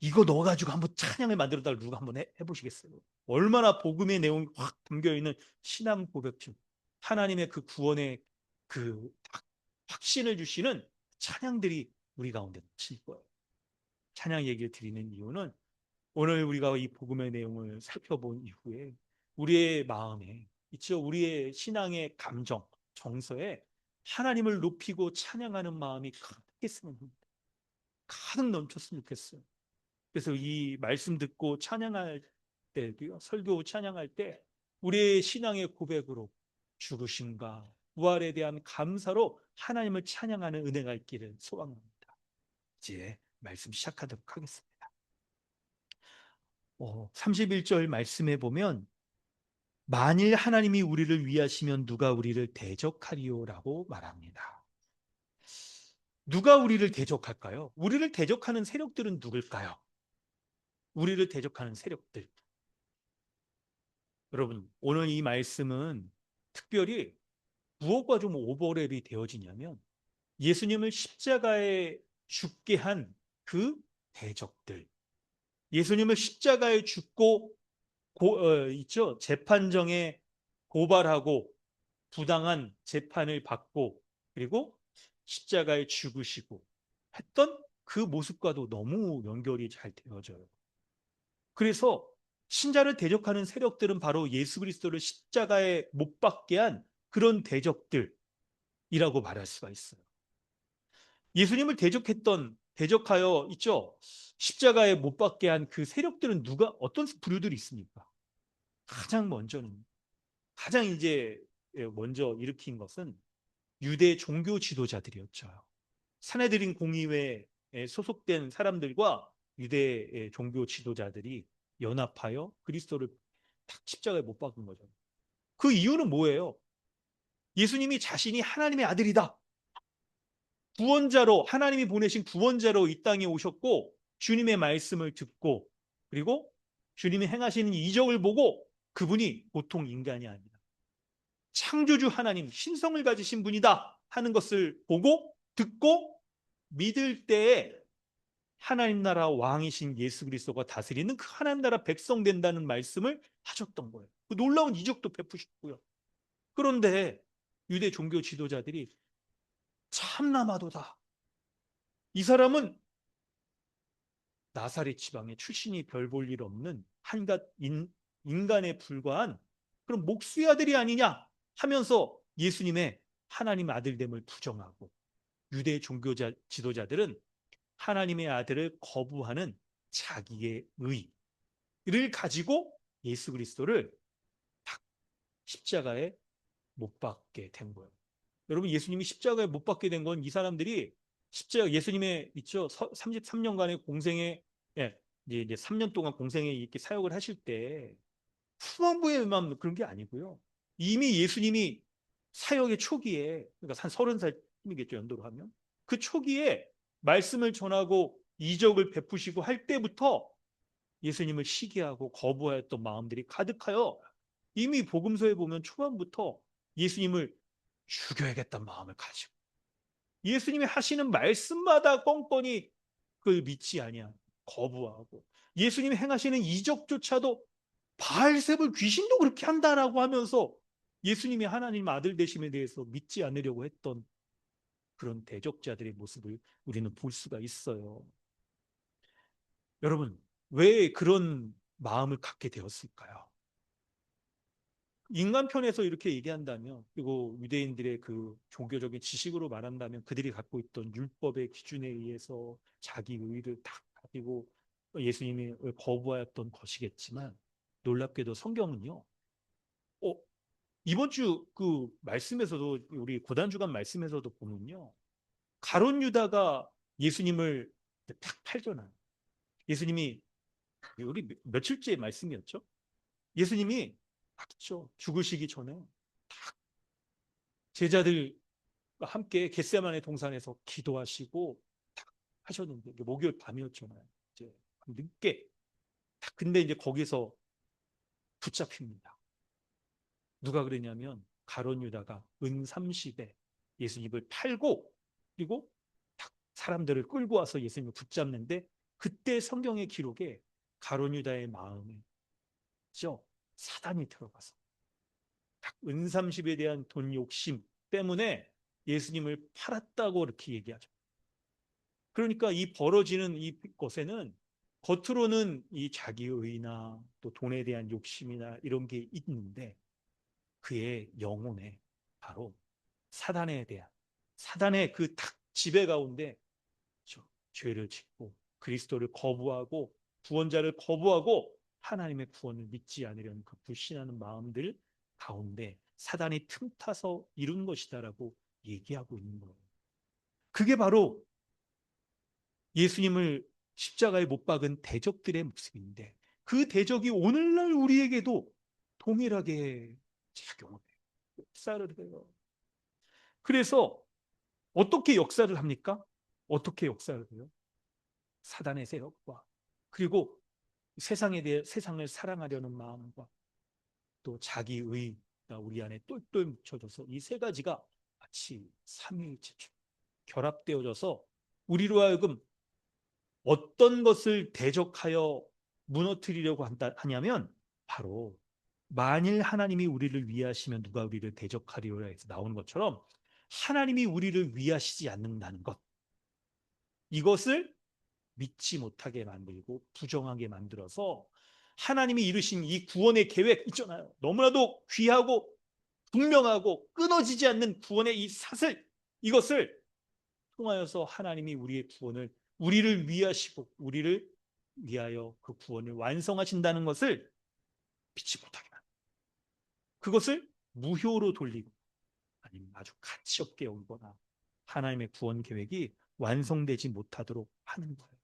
이거 넣어가지고 한번 찬양을 만들어달라고 누가 한번 해보시겠어요? 얼마나 복음의 내용이 확 담겨있는 신앙 고백중 하나님의 그 구원의 그 확신을 주시는 찬양들이 우리 가운데 넘칠 거예요. 찬양 얘기를 드리는 이유는 오늘 우리가 이 복음의 내용을 살펴본 이후에 우리의 마음에 있죠. 우리의 신앙의 감정, 정서에 하나님을 높이고 찬양하는 마음이 가득했으면 합니다. 가득 넘쳤으면 좋겠어요. 그래서 이 말씀 듣고 찬양할 때도요, 설교 찬양할 때 우리의 신앙의 고백으로 죽으심과 부활에 대한 감사로 하나님을 찬양하는 은혜가 있기를 소망합니다. 이제 말씀 시작하도록 하겠습니다. 31절 말씀에 보면 만일 하나님이 우리를 위하시면 누가 우리를 대적하리요라고 말합니다. 누가 우리를 대적할까요? 우리를 대적하는 세력들은 누굴까요? 우리를 대적하는 세력들. 여러분, 오늘 이 말씀은 특별히 무엇과 좀 오버랩이 되어지냐면 예수님을 십자가에 죽게 한 그 대적들. 예수님을 십자가에 죽고 있죠. 재판정에 고발하고 부당한 재판을 받고 그리고 십자가에 죽으시고 했던 그 모습과도 너무 연결이 잘 되어져요. 그래서 신자를 대적하는 세력들은 바로 예수 그리스도를 십자가에 못 박게 한 그런 대적들이라고 말할 수가 있어요. 예수님을 대적하여 있죠. 십자가에 못 박게 한 그 세력들은 어떤 부류들이 있습니까? 가장 이제 먼저 일으킨 것은 유대 종교 지도자들이었죠. 사내들인 공의회에 소속된 사람들과 유대 종교 지도자들이 연합하여 그리스도를 딱 십자가에 못 박은 거죠. 그 이유는 뭐예요? 예수님이 자신이 하나님의 아들이다. 구원자로, 하나님이 보내신 구원자로 이 땅에 오셨고 주님의 말씀을 듣고 그리고 주님이 행하시는 이적을 보고 그분이 보통 인간이 아니다. 창조주 하나님, 신성을 가지신 분이다 하는 것을 보고 듣고 믿을 때에 하나님 나라 왕이신 예수 그리스도가 다스리는 그 하나님 나라 백성 된다는 말씀을 하셨던 거예요. 그 놀라운 이적도 베푸셨고요. 그런데 유대 종교 지도자들이 참나마도다. 이 사람은 나사렛 지방의 출신이 별 볼 일 없는 한갓 인간에 불과한 그런 목수의 아들이 아니냐 하면서 예수님의 하나님 아들됨을 부정하고 유대 종교 지도자들은 하나님의 아들을 거부하는 자기의 의를 가지고 예수 그리스도를 십자가에 못 박게 된 거예요. 여러분, 예수님이 십자가에 못 박게 된 건 이 사람들이 예수님의 있죠. 33년간의 공생에 이제 3년 동안 공생에 이렇게 사역을 하실 때 후반부에만 그런 게 아니고요. 이미 예수님이 사역의 초기에 그러니까 한 30살이겠죠. 연도로 하면 그 초기에 말씀을 전하고 이적을 베푸시고 할 때부터 예수님을 시기하고 거부하였던 마음들이 가득하여 이미 복음서에 보면 초반부터 예수님을 죽여야겠다는 마음을 가지고 예수님이 하시는 말씀마다 뻔뻔히 그걸 믿지 아니하고 거부하고 예수님이 행하시는 이적조차도 바알세불 귀신도 그렇게 한다라고 하면서 예수님이 하나님 아들 되심에 대해서 믿지 않으려고 했던 그런 대적자들의 모습을 우리는 볼 수가 있어요. 여러분, 왜 그런 마음을 갖게 되었을까요? 인간 편에서 이렇게 얘기한다면 그리고 유대인들의 그 종교적인 지식으로 말한다면 그들이 갖고 있던 율법의 기준에 의해서 자기 의를 다 가지고 예수님이 거부하였던 것이겠지만 놀랍게도 성경은요. 이번 주 그 말씀에서도 우리 고단주간 말씀에서도 보면요. 가룟 유다가 예수님을 딱 팔잖아요. 예수님이 우리 며칠째 말씀이었죠? 예수님이 그렇죠. 죽으시기 전에 제자들과 함께 겟세마네 동산에서 기도하시고 딱 하셨는데 목요일 밤이었잖아요. 이제 늦게 근데 이제 거기서 붙잡힙니다. 누가 그랬냐면 가룟 유다가 은 30에 예수님을 팔고 그리고 딱 사람들을 끌고 와서 예수님을 붙잡는데 그때 성경의 기록에 가룟 유다의 마음에 사단이 들어가서 은 30에 대한 돈 욕심 때문에 예수님을 팔았다고 이렇게 얘기하죠. 그러니까 이 벌어지는 이 것에는 겉으로는 이 자기의나 또 돈에 대한 욕심이나 이런 게 있는데 그의 영혼에 바로 사단에 대한 사단의 그 탁 지배 가운데 죄를 짓고 그리스도를 거부하고 구원자를 거부하고 하나님의 구원을 믿지 않으려는 그 불신하는 마음들 가운데 사단이 틈타서 이룬 것이다라고 얘기하고 있는 거예요. 그게 바로 예수님을 십자가에 못 박은 대적들의 모습인데 그 대적이 오늘날 우리에게도 동일하게 작용을 해요. 역사를 해요. 그래서 어떻게 역사를 합니까? 어떻게 역사를 해요? 사단의 세력과 그리고 세상에 대해 세상을 사랑하려는 마음과 또 자기의가 우리 안에 똘똘 묻혀져서 이 세 가지가 마치 삼위일체처럼 결합되어져서 우리로 하여금 어떤 것을 대적하여 무너뜨리려고 하냐면 바로 만일 하나님이 우리를 위하시면 누가 우리를 대적하리라 해서 나오는 것처럼 하나님이 우리를 위하시지 않는다는 것, 이것을 믿지 못하게 만들고 부정하게 만들어서 하나님이 이루신 이 구원의 계획 있잖아요. 너무나도 귀하고 분명하고 끊어지지 않는 구원의 이 사슬, 이것을 통하여서 하나님이 우리의 구원을 우리를 위하시고 우리를 위하여 그 구원을 완성하신다는 것을 믿지 못하게 만듭니다. 그것을 무효로 돌리고 아니면 아주 가치 없게 여기거나 하나님의 구원 계획이 완성되지 못하도록 하는 거예요.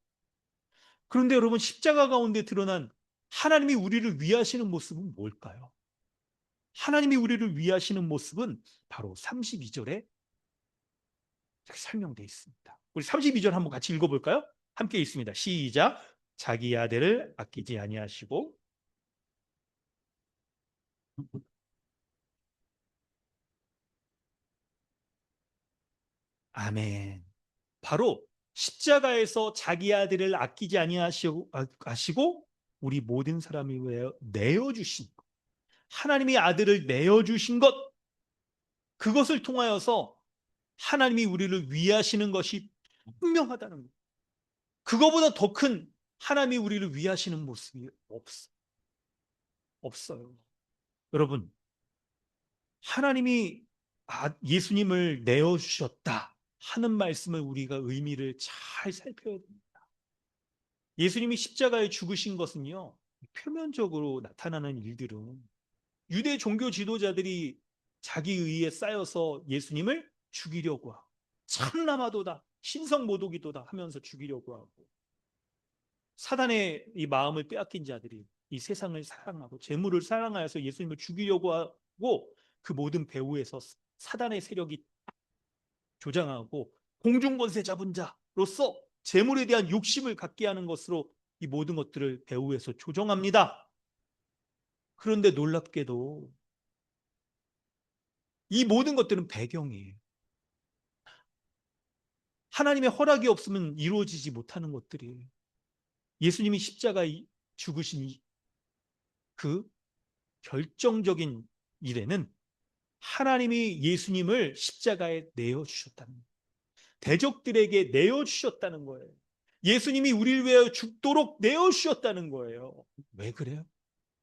그런데 여러분 십자가 가운데 드러난 하나님이 우리를 위하시는 모습은 뭘까요? 하나님이 우리를 위하시는 모습은 바로 32절에 설명되어 있습니다. 우리 32절 한번 같이 읽어볼까요? 함께 읽습니다. 시작. 자기 아들을 아끼지 아니하시고 아멘. 바로 십자가에서 자기 아들을 아끼지 아니하시고 우리 모든 사람을 위하여 내어주신 것, 하나님이 아들을 내어주신 것, 그것을 통하여서 하나님이 우리를 위하시는 것이 분명하다는 것. 그거보다 더 큰 하나님이 우리를 위하시는 모습이 없어요. 여러분, 하나님이 예수님을 내어주셨다 하는 말씀을 우리가 의미를 잘 살펴야 됩니다. 예수님이 십자가에 죽으신 것은요, 표면적으로 나타나는 일들은 유대 종교 지도자들이 자기 의에 쌓여서 예수님을 죽이려고 하고 참나마도다 신성모독이도다 하면서 죽이려고 하고 사단의 이 마음을 빼앗긴 자들이 이 세상을 사랑하고 재물을 사랑하여서 예수님을 죽이려고 하고 그 모든 배후에서 사단의 세력이 조장하고 공중권세 잡은 자로서 재물에 대한 욕심을 갖게 하는 것으로 이 모든 것들을 배후에서 조정합니다. 그런데 놀랍게도 이 모든 것들은 배경이에요. 하나님의 허락이 없으면 이루어지지 못하는 것들이에요. 예수님이 십자가에 죽으신 그 결정적인 일에는 하나님이 예수님을 십자가에 내어주셨다는 거예요. 대적들에게 내어주셨다는 거예요. 예수님이 우리를 위하여 죽도록 내어주셨다는 거예요. 왜 그래요?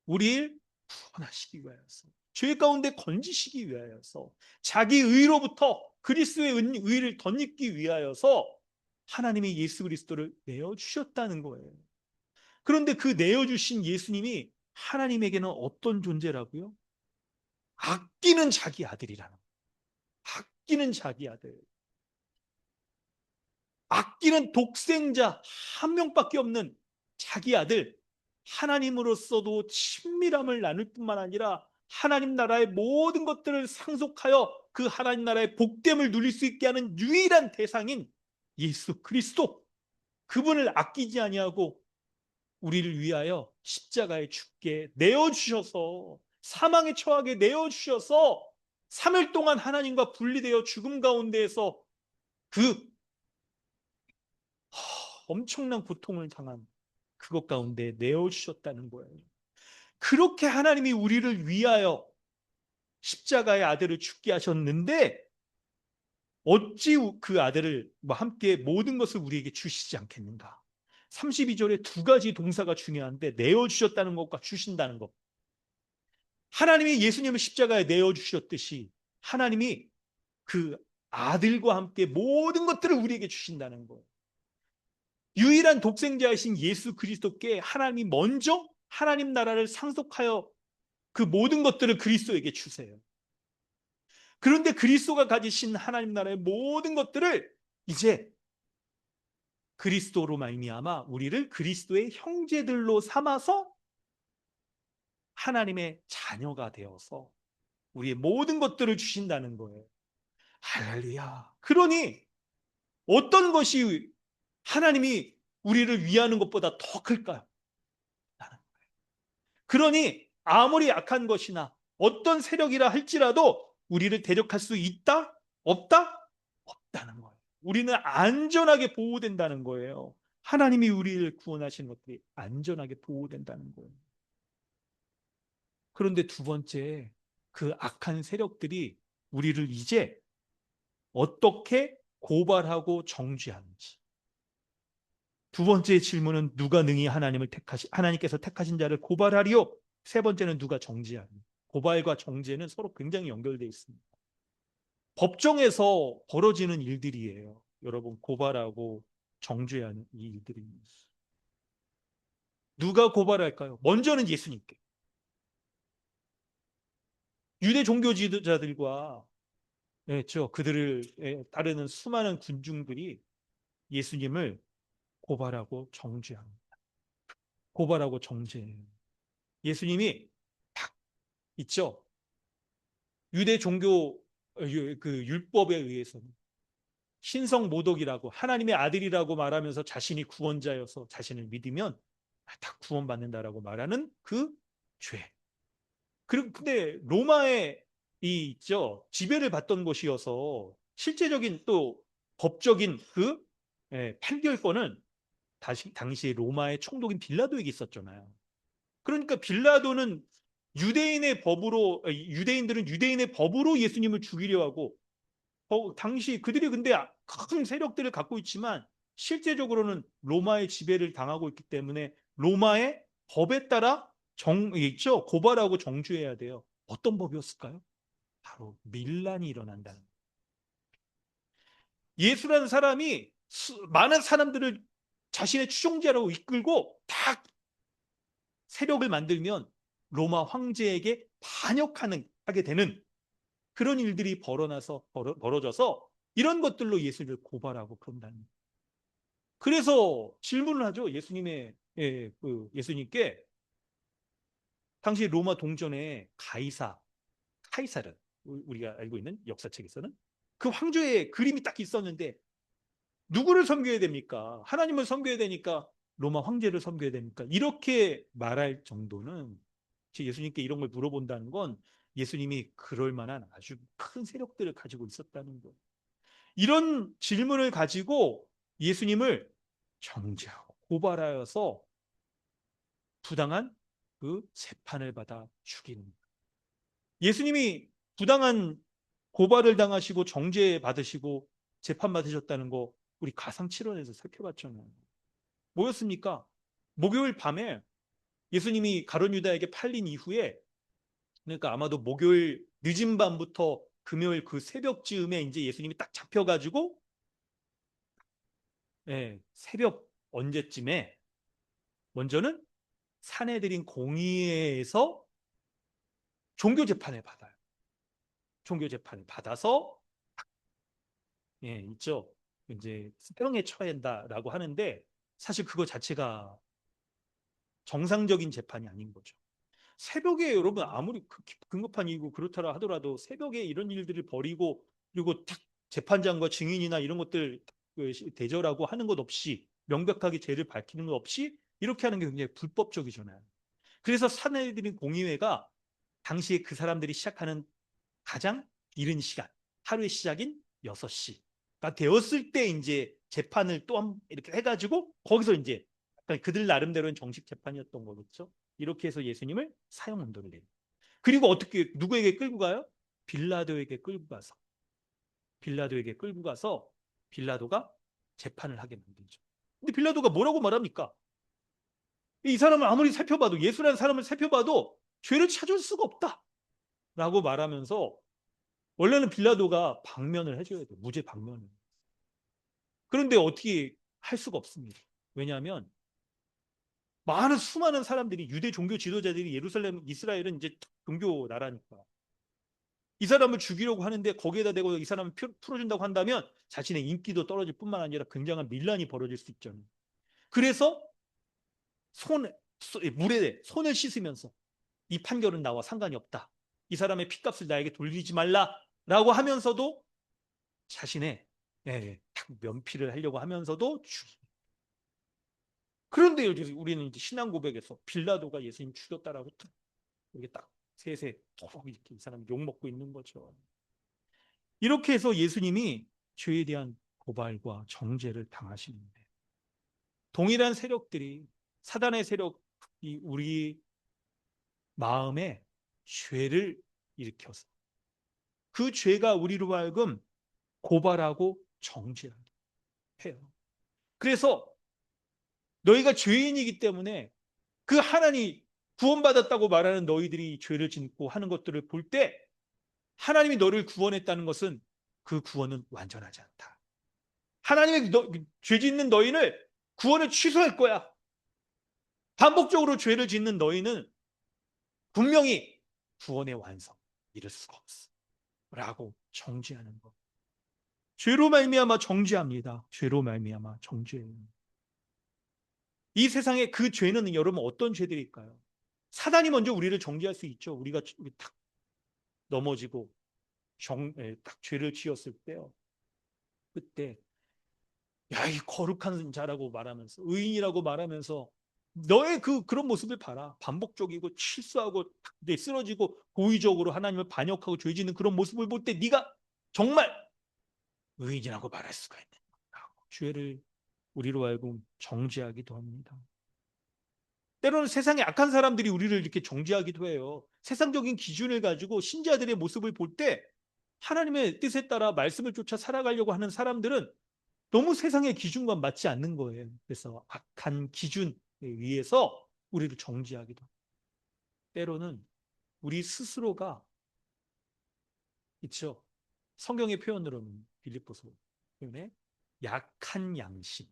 우리를 구원하시기 위하여서, 죄 가운데 건지시기 위하여서, 자기 의로부터 그리스도의 의를 덧입기 위하여서 하나님이 예수 그리스도를 내어주셨다는 거예요. 그런데 그 내어주신 예수님이 하나님에게는 어떤 존재라고요? 아끼는 자기 아들이라는 거예요. 아끼는 자기 아들. 아끼는 독생자 한 명밖에 없는 자기 아들, 하나님으로서도 친밀함을 나눌 뿐만 아니라 하나님 나라의 모든 것들을 상속하여 그 하나님 나라의 복됨을 누릴 수 있게 하는 유일한 대상인 예수 그리스도, 그분을 아끼지 아니하고 우리를 위하여 십자가에 죽게 내어주셔서 사망에 처하게 내어주셔서 3일 동안 하나님과 분리되어 죽음 가운데에서 그 엄청난 고통을 당한 그것 가운데 내어주셨다는 거예요. 그렇게 하나님이 우리를 위하여 십자가의 아들을 죽게 하셨는데 어찌 그 아들을 함께 모든 것을 우리에게 주시지 않겠는가? 32절에 두 가지 동사가 중요한데 내어주셨다는 것과 주신다는 것. 하나님이 예수님을 십자가에 내어주셨듯이 하나님이 그 아들과 함께 모든 것들을 우리에게 주신다는 거예요. 유일한 독생자이신 예수 그리스도께 하나님이 먼저 하나님 나라를 상속하여 그 모든 것들을 그리스도에게 주세요. 그런데 그리스도가 가지신 하나님 나라의 모든 것들을 이제 그리스도로 말미암아 우리를 그리스도의 형제들로 삼아서 하나님의 자녀가 되어서 우리의 모든 것들을 주신다는 거예요. 할렐루야. 그러니 어떤 것이 하나님이 우리를 위하는 것보다 더 클까요? 그러니 아무리 약한 것이나 어떤 세력이라 할지라도 우리를 대적할 수 있다? 없다? 없다는 거예요. 우리는 안전하게 보호된다는 거예요. 하나님이 우리를 구원하신 것들이 안전하게 보호된다는 거예요. 그런데 두 번째, 그 악한 세력들이 우리를 이제 어떻게 고발하고 정죄하는지. 두 번째 질문은 누가 능히 하나님께서 택하신 자를 고발하리요? 세 번째는 누가 정죄하리요? 고발과 정죄는 서로 굉장히 연결되어 있습니다. 법정에서 벌어지는 일들이에요. 여러분, 고발하고 정죄하는 이 일들입니다. 누가 고발할까요? 먼저는 예수님께. 유대 종교 지도자들과 그들을 따르는 수많은 군중들이 예수님을 고발하고 정죄합니다. 고발하고 정죄해요. 예수님이 딱 있죠. 유대 종교 그 율법에 의해서는 신성 모독이라고 하나님의 아들이라고 말하면서 자신이 구원자여서 자신을 믿으면 다 구원받는다라고 말하는 그 죄. 근데 로마의 있죠. 지배를 받던 곳이어서 실제적인 또 법적인 그 판결권은 당시 로마의 총독인 빌라도에게 있었잖아요. 그러니까 빌라도는 유대인들은 유대인의 법으로 예수님을 죽이려 하고 당시 그들이 근데 큰 세력들을 갖고 있지만 실제적으로는 로마의 지배를 당하고 있기 때문에 로마의 법에 따라 있죠. 고발하고 정죄해야 돼요. 어떤 법이었을까요? 바로 밀란이 일어난다는 거예요. 예수라는 사람이 많은 사람들을 자신의 추종자라고 이끌고 딱 세력을 만들면 로마 황제에게 하게 되는 그런 일들이 벌어져서 이런 것들로 예수를 고발하고 그런다는 거예요. 그래서 질문을 하죠. 예수님께 당시 로마 동전에 카이사르 우리가 알고 있는 역사책에서는 그 황제의 그림이 딱 있었는데 누구를 섬겨야 됩니까? 하나님을 섬겨야 되니까 로마 황제를 섬겨야 됩니까? 이렇게 말할 정도는 예수님께 이런 걸 물어본다는 건 예수님이 그럴 만한 아주 큰 세력들을 가지고 있었다는 거예요. 이런 질문을 가지고 예수님을 정죄하고 고발하여서 부당한 그 재판을 받아 죽이는 거예요. 예수님이 부당한 고발을 당하시고 정죄 받으시고 재판 받으셨다는 거 우리 가상칠언에서 살펴봤잖아요. 뭐였습니까? 목요일 밤에 예수님이 가룟 유다에게 팔린 이후에 그러니까 아마도 목요일 늦은 밤부터 금요일 그 새벽 즈음에 이제 예수님이 딱 잡혀가지고 새벽 언제쯤에 먼저는 산헤드린 공의회에서 종교 재판을 받아요. 종교 재판을 받아서 있죠. 이제 사형에 처한다라고 하는데 사실 그거 자체가 정상적인 재판이 아닌 거죠. 새벽에 여러분 아무리 긴급한 일이고 그렇다라 하더라도 새벽에 이런 일들을 벌이고 그리고 딱 재판장과 증인이나 이런 것들 대절하고 하는 것 없이 명백하게 죄를 밝히는 것 없이 이렇게 하는 게 굉장히 불법적이잖아요. 그래서 산헤드린 공의회가 당시에 그 사람들이 시작하는 가장 이른 시간, 하루의 시작인 6시가 되었을 때 이제 재판을 또 이렇게 해가지고 거기서 이제 그들 나름대로는 정식 재판이었던 거겠죠. 이렇게 해서 예수님을 사형 언도를 내요. 그리고 어떻게 누구에게 끌고 가요? 빌라도에게 끌고 가서 빌라도가 재판을 하게 만들죠. 근데 빌라도가 뭐라고 말합니까? 이 사람을 아무리 살펴봐도 예수라는 사람을 살펴봐도 죄를 찾을 수가 없다라고 말하면서 원래는 빌라도가 방면을 해줘야 돼요. 무죄 방면을. 그런데 어떻게 할 수가 없습니다. 왜냐하면 수많은 사람들이, 유대 종교 지도자들이, 예루살렘, 이스라엘은 이제 종교 나라니까 이 사람을 죽이려고 하는데, 거기에다 대고 이 사람을 풀어준다고 한다면 자신의 인기도 떨어질 뿐만 아니라 굉장한 밀란이 벌어질 수 있잖아요. 그래서 물에 손을 씻으면서 이 판결은 나와 상관이 없다, 이 사람의 피값을 나에게 돌리지 말라라고 하면서도 자신의 딱 면피를 하려고 하면서도 그런데 우리는 이제 신앙 고백에서 빌라도가 예수님 죽였다라고 이렇게 딱 셋에 이렇게 이 사람 욕 먹고 있는 거죠. 이렇게 해서 예수님이 죄에 대한 고발과 정죄를 당하시는데, 동일한 세력들이, 사단의 세력이 우리 마음에 죄를 일으켜서 그 죄가 우리로 하여금 고발하고 정죄하게 해요. 그래서 너희가 죄인이기 때문에 그 하나님 구원받았다고 말하는 너희들이 죄를 짓고 하는 것들을 볼 때, 하나님이 너를 구원했다는 것은 그 구원은 완전하지 않다. 하나님의 죄 짓는 너희를 구원을 취소할 거야. 반복적으로 죄를 짓는 너희는 분명히 구원의 완성 이룰 수가 없어 라고 정죄하는 것. 죄로 말미암아 정죄합니다. 죄로 말미암아 정죄해요. 이 세상에 그 죄는 여러분 어떤 죄들일까요? 사단이 먼저 우리를 정죄할 수 있죠. 우리가 딱 넘어지고 딱 죄를 지었을 때요. 그때 야, 이 거룩한 자라고 말하면서, 의인이라고 말하면서 너의 그런 모습을 봐라. 반복적이고 실수하고 이제 쓰러지고 고의적으로 하나님을 반역하고 죄 짓는 그런 모습을 볼 때 네가 정말 의인이라고 말할 수가 있는 거야. 죄를 우리로 하여금 정죄하기도 합니다. 때로는 세상에 악한 사람들이 우리를 이렇게 정죄하기도 해요. 세상적인 기준을 가지고 신자들의 모습을 볼 때 하나님의 뜻에 따라 말씀을 쫓아 살아가려고 하는 사람들은 너무 세상의 기준과 맞지 않는 거예요. 그래서 악한 기준에 의해서 우리를 정죄하기도 합니다. 때로는 우리 스스로가 있죠. 성경의 표현으로는 빌립보서 표현에 약한 양심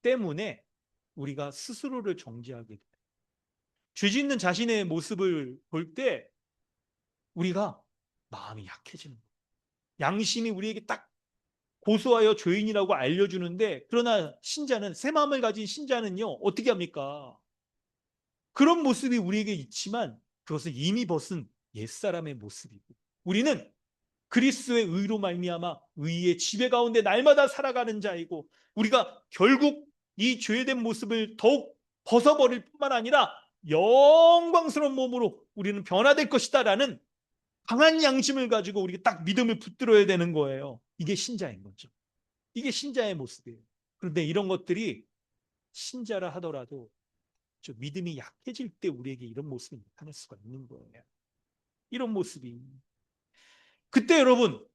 때문에 우리가 스스로를 정죄하게 돼요. 죄 짓는 자신의 모습을 볼 때 우리가 마음이 약해지는 거예요. 양심이 우리에게 딱 고소하여 죄인이라고 알려주는데, 그러나 신자는, 새 마음을 가진 신자는요 어떻게 합니까? 그런 모습이 우리에게 있지만 그것은 이미 벗은 옛사람의 모습이고, 우리는 그리스도의 의로 말미암아 의의 지배 가운데 날마다 살아가는 자이고, 우리가 결국 이 죄된 모습을 더욱 벗어버릴 뿐만 아니라 영광스러운 몸으로 우리는 변화될 것이다 라는 강한 양심을 가지고 우리가 딱 믿음을 붙들어야 되는 거예요. 이게 신자인 거죠. 이게 신자의 모습이에요. 그런데 이런 것들이 신자라 하더라도 믿음이 약해질 때 우리에게 이런 모습이 나타날 수가 있는 거예요. 이런 모습이. 그때 여러분,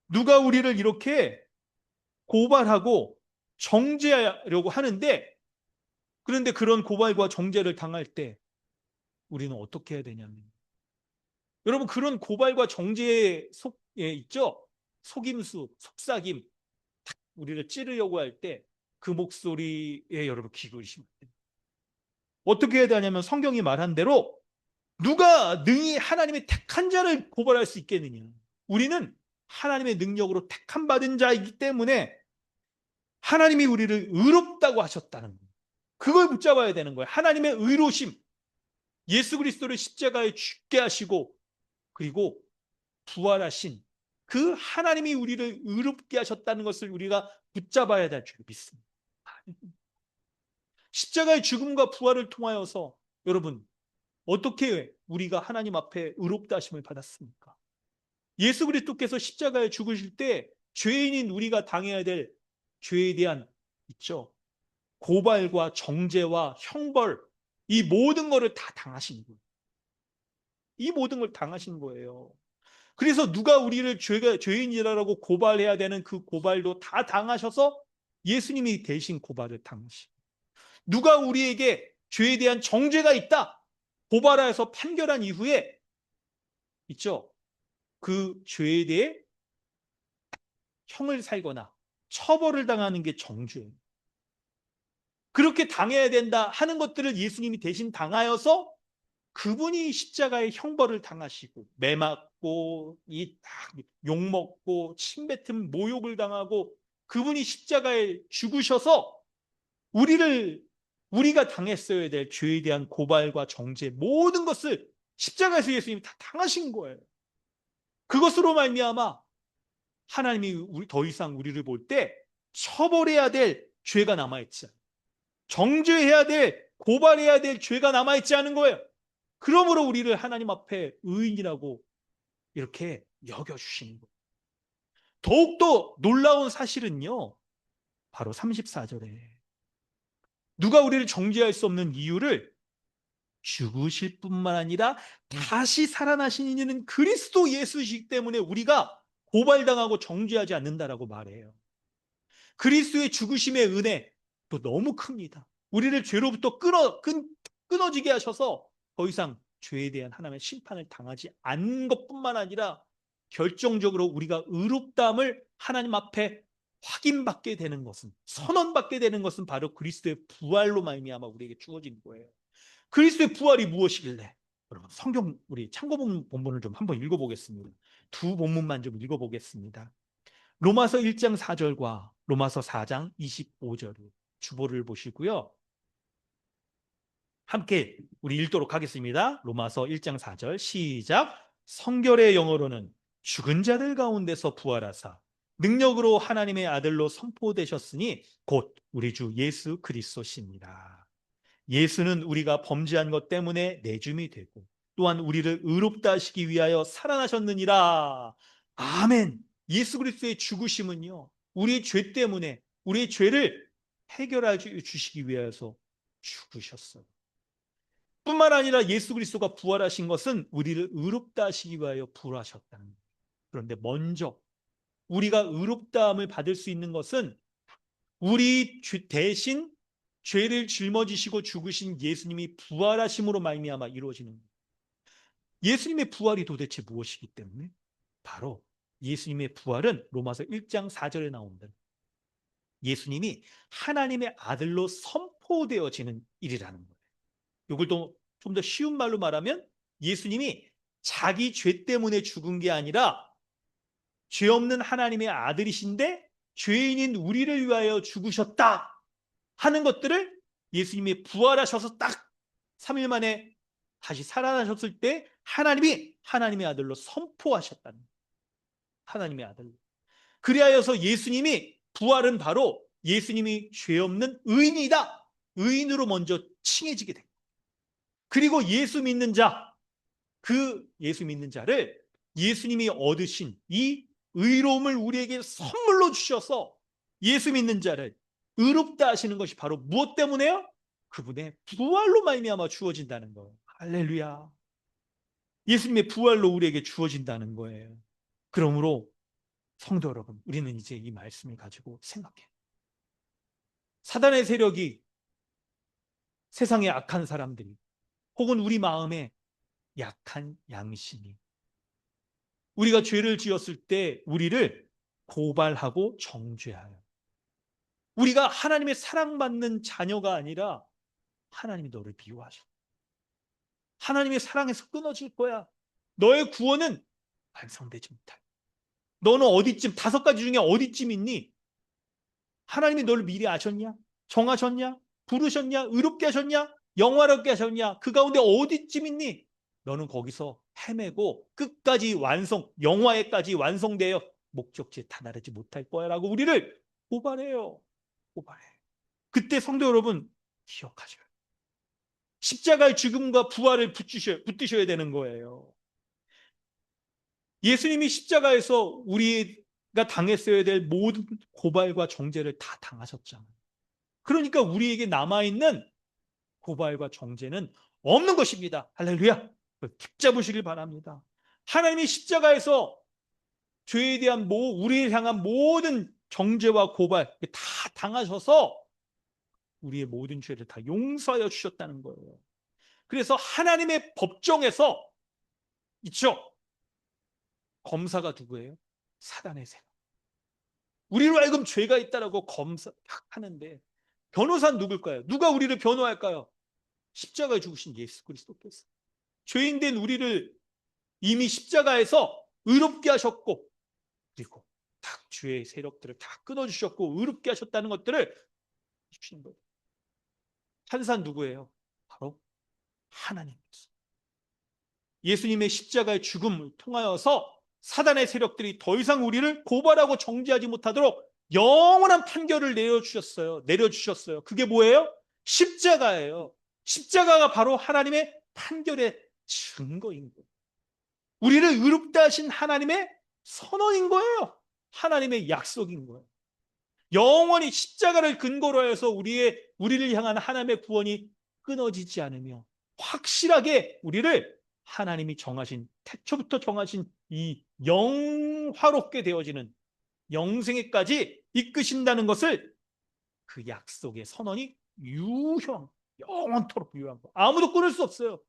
누가 우리를 이렇게 고발하고 정죄하려고 하는데, 그런데 그런 고발과 정죄를 당할 때 우리는 어떻게 해야 되냐면, 여러분, 그런 고발과 정죄의 속에 있죠? 속임수, 속삭임, 우리를 찌르려고 할 때 그 목소리에 여러분 기울이시면 돼요. 어떻게 해야 되냐면, 성경이 말한 대로 누가 능히 하나님의 택한 자를 고발할 수 있겠느냐. 우리는 하나님의 능력으로 택함 받은 자이기 때문에 하나님이 우리를 의롭다고 하셨다는 거예요. 그걸 붙잡아야 되는 거예요. 하나님의 의로심, 예수 그리스도를 십자가에 죽게 하시고 그리고 부활하신 그 하나님이 우리를 의롭게 하셨다는 것을 우리가 붙잡아야 될 줄 믿습니다. 십자가의 죽음과 부활을 통하여서 여러분, 어떻게 우리가 하나님 앞에 의롭다 하심을 받았습니까? 예수 그리스도께서 십자가에 죽으실 때 죄인인 우리가 당해야 될 죄에 대한 있죠, 고발과 정죄와 형벌, 이 모든 것을 다 당하신 거예요. 이 모든 걸 당하신 거예요. 그래서 누가 우리를 죄인이라고 고발해야 되는 그 고발도 다 당하셔서 예수님이 대신 고발을 당하시고, 누가 우리에게 죄에 대한 정죄가 있다 고발하여서 판결한 이후에 있죠, 그 죄에 대해 형을 살거나 처벌을 당하는 게 정죄예요. 그렇게 당해야 된다 하는 것들을 예수님이 대신 당하여서 그분이 십자가의 형벌을 당하시고 매 맞고 욕먹고 침뱉음 모욕을 당하고 그분이 십자가에 죽으셔서 우리가 당했어야 될 죄에 대한 고발과 정죄 모든 것을 십자가에서 예수님이 다 당하신 거예요. 그것으로 말미암아 하나님이 더 이상 우리를 볼 때 처벌해야 될 죄가 남아있지 않아요. 정죄해야 될, 고발해야 될 죄가 남아있지 않은 거예요. 그러므로 우리를 하나님 앞에 의인이라고 이렇게 여겨주시는 거예요. 더욱더 놀라운 사실은요, 바로 34절에 누가 우리를 정죄할 수 없는 이유를 죽으실 뿐만 아니라 다시 살아나신 이는 그리스도 예수이시기 때문에 우리가 고발당하고 정죄하지 않는다라고 말해요. 그리스도의 죽으심의 은혜 또 너무 큽니다. 우리를 죄로부터 끊어지게 하셔서 더 이상 죄에 대한 하나님의 심판을 당하지 않은 것뿐만 아니라 결정적으로 우리가 의롭다함을 하나님 앞에 확인받게 되는 것은, 선언받게 되는 것은 바로 그리스도의 부활로 말미암아 우리에게 주어진 거예요. 그리스도의 부활이 무엇이길래? 여러분 성경 우리 참고 본문을 좀 한번 읽어보겠습니다. 두 본문만 좀 읽어보겠습니다. 로마서 1장 4절과 로마서 4장 25절 주보를 보시고요. 함께 우리 읽도록 하겠습니다. 로마서 1장 4절 시작. 성결의 영어로는 죽은 자들 가운데서 부활하사 능력으로 하나님의 아들로 선포되셨으니 곧 우리 주 예수 그리스도십니다. 예수는 우리가 범죄한 것 때문에 내줌이 되고 또한 우리를 의롭다 하시기 위하여 살아나셨느니라. 아멘. 예수 그리스도의 죽으심은요, 우리의 죄 때문에 우리의 죄를 해결해 주시기 위해서 죽으셨어요. 뿐만 아니라 예수 그리스도가 부활하신 것은 우리를 의롭다 하시기 위하여 부활하셨다는 거예요. 그런데 먼저 우리가 의롭다함을 받을 수 있는 것은 우리 대신 죄를 짊어지시고 죽으신 예수님이 부활하심으로 말미암아 이루어지는 거예요. 예수님의 부활이 도대체 무엇이기 때문에? 바로 예수님의 부활은 로마서 1장 4절에 나온다. 예수님이 하나님의 아들로 선포되어지는 일이라는 거예요. 이걸 또 좀 더 쉬운 말로 말하면 예수님이 자기 죄 때문에 죽은 게 아니라 죄 없는 하나님의 아들이신데 죄인인 우리를 위하여 죽으셨다 하는 것들을 예수님이 부활하셔서 딱 3일 만에 다시 살아나셨을 때 하나님이 하나님의 아들로 선포하셨다는 거예요. 하나님의 아들로. 그리하여서 예수님이 부활은 바로 예수님이 죄 없는 의인이다. 의인으로 먼저 칭해지게 된 거예요. 그리고 예수 믿는 자, 그 예수 믿는 자를 예수님이 얻으신 이 의로움을 우리에게 선물로 주셔서 예수 믿는 자를 의롭다 하시는 것이 바로 무엇 때문에요? 그분의 부활로 말미암아 주어진다는 거예요. 할렐루야. 예수님의 부활로 우리에게 주어진다는 거예요. 그러므로 성도 여러분, 우리는 이제 이 말씀을 가지고 생각해요. 사단의 세력이, 세상의 악한 사람들이, 혹은 우리 마음에 약한 양심이 우리가 죄를 지었을 때 우리를 고발하고 정죄하여 우리가 하나님의 사랑받는 자녀가 아니라 하나님이 너를 미워하셔. 하나님의 사랑에서 끊어질 거야. 너의 구원은 완성되지 못할. 너는 어디쯤 5가지 중에 어디쯤 있니? 하나님이 너를 미리 아셨냐? 정하셨냐? 부르셨냐? 의롭게 하셨냐? 영화롭게 하셨냐? 그 가운데 어디쯤 있니? 너는 거기서 헤매고 끝까지 영화에까지 완성되어 목적지에 다다르지 못할 거야 라고 우리를 고발해요. 고발해. 그때 성도 여러분 기억하셔요. 십자가의 죽음과 부활을 붙드셔야 되는 거예요. 예수님이 십자가에서 우리가 당했어야 될 모든 고발과 정죄를 다 당하셨잖아요. 그러니까 우리에게 남아있는 고발과 정죄는 없는 것입니다. 할렐루야. 붙잡으시길 바랍니다. 하나님이 십자가에서 죄에 대한 우리를 향한 모든 정죄와 고발 다 당하셔서 우리의 모든 죄를 다 용서하여 주셨다는 거예요. 그래서 하나님의 법정에서 있죠. 검사가 누구예요? 사단의 세력. 우리로 하여금 죄가 있다라고 검사하는데 변호사는 누굴까요? 누가 우리를 변호할까요? 십자가에 죽으신 예수 그리스도께서. 죄인된 우리를 이미 십자가에서 의롭게 하셨고, 그리고 다 죄의 세력들을 다 끊어주셨고 의롭게 하셨다는 것들을 주시는 거예요. 판사는 누구예요? 바로 하나님께서. 예수님의 십자가의 죽음을 통하여서 사단의 세력들이 더 이상 우리를 고발하고 정죄하지 못하도록 영원한 판결을 내려주셨어요. 그게 뭐예요? 십자가예요. 십자가가 바로 하나님의 판결의 증거인 거예요. 우리를 의롭다 하신 하나님의 선언인 거예요. 하나님의 약속인 거예요. 영원히 십자가를 근거로 해서 우리를 향한 하나님의 구원이 끊어지지 않으며 확실하게 우리를 하나님이 정하신, 태초부터 정하신 이 영화롭게 되어지는 영생에까지 이끄신다는 것을, 그 약속의 선언이 영원토록 유효한 거. 아무도 끊을 수 없어요.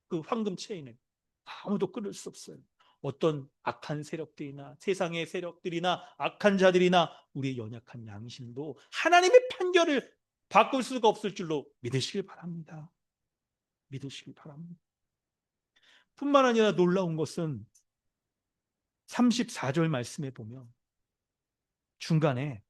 그 황금 체인을 아무도 끊을 수 없어요. 어떤 악한 세력들이나 세상의 세력들이나 악한 자들이나 우리의 연약한 양심도 하나님의 판결을 바꿀 수가 없을 줄로 믿으시길 바랍니다. 믿으시길 바랍니다. 뿐만 아니라 놀라운 것은 34절 말씀에 보면 중간에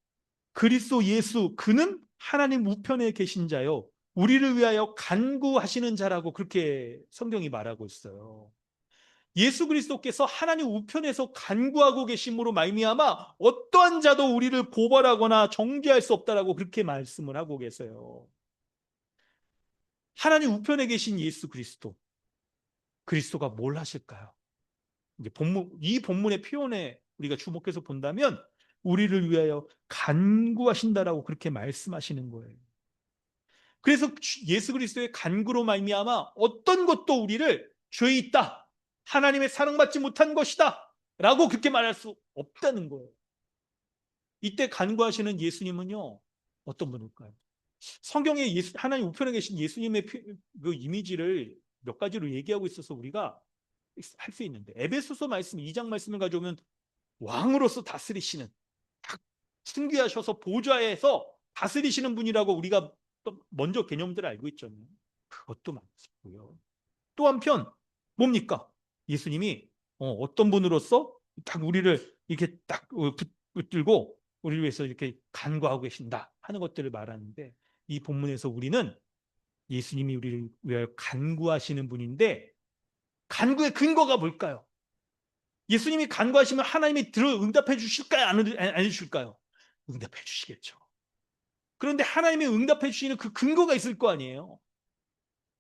그리스도 예수 그는 하나님 우편에 계신 자요 우리를 위하여 간구하시는 자라고 그렇게 성경이 말하고 있어요. 예수 그리스도께서 하나님 우편에서 간구하고 계심으로 말미암아 어떠한 자도 우리를 고발하거나 정죄할 수 없다라고 그렇게 말씀을 하고 계세요. 하나님 우편에 계신 예수 그리스도가 뭘 하실까요? 이제 이 본문의 표현에 우리가 주목해서 본다면 우리를 위하여 간구하신다라고 그렇게 말씀하시는 거예요. 그래서 예수 그리스도의 간구로 말미암아 어떤 것도 우리를 죄 있다, 하나님의 사랑받지 못한 것이다 라고 그렇게 말할 수 없다는 거예요. 이때 간구하시는 예수님은요, 어떤 분일까요? 성경에 하나님 우편에 계신 예수님의 그 이미지를 몇 가지로 얘기하고 있어서 우리가 할 수 있는데, 에베소서 말씀 2장 말씀을 가져오면 왕으로서 다스리시는, 승귀하셔서 보좌에서 다스리시는 분이라고 우리가 먼저 개념들을 알고 있잖아요. 그것도 맞고요. 또 한편 뭡니까? 예수님이 어떤 분으로서 딱 우리를 이렇게 딱 붙들고 우리를 위해서 이렇게 간구하고 계신다 하는 것들을 말하는데, 이 본문에서 우리는 예수님이 우리를 위하여 간구하시는 분인데 간구의 근거가 뭘까요? 예수님이 간구하시면 하나님이 응답해 주실까요? 안 주실까요? 응답해 주시겠죠. 그런데 하나님이 응답해 주시는 그 근거가 있을 거 아니에요.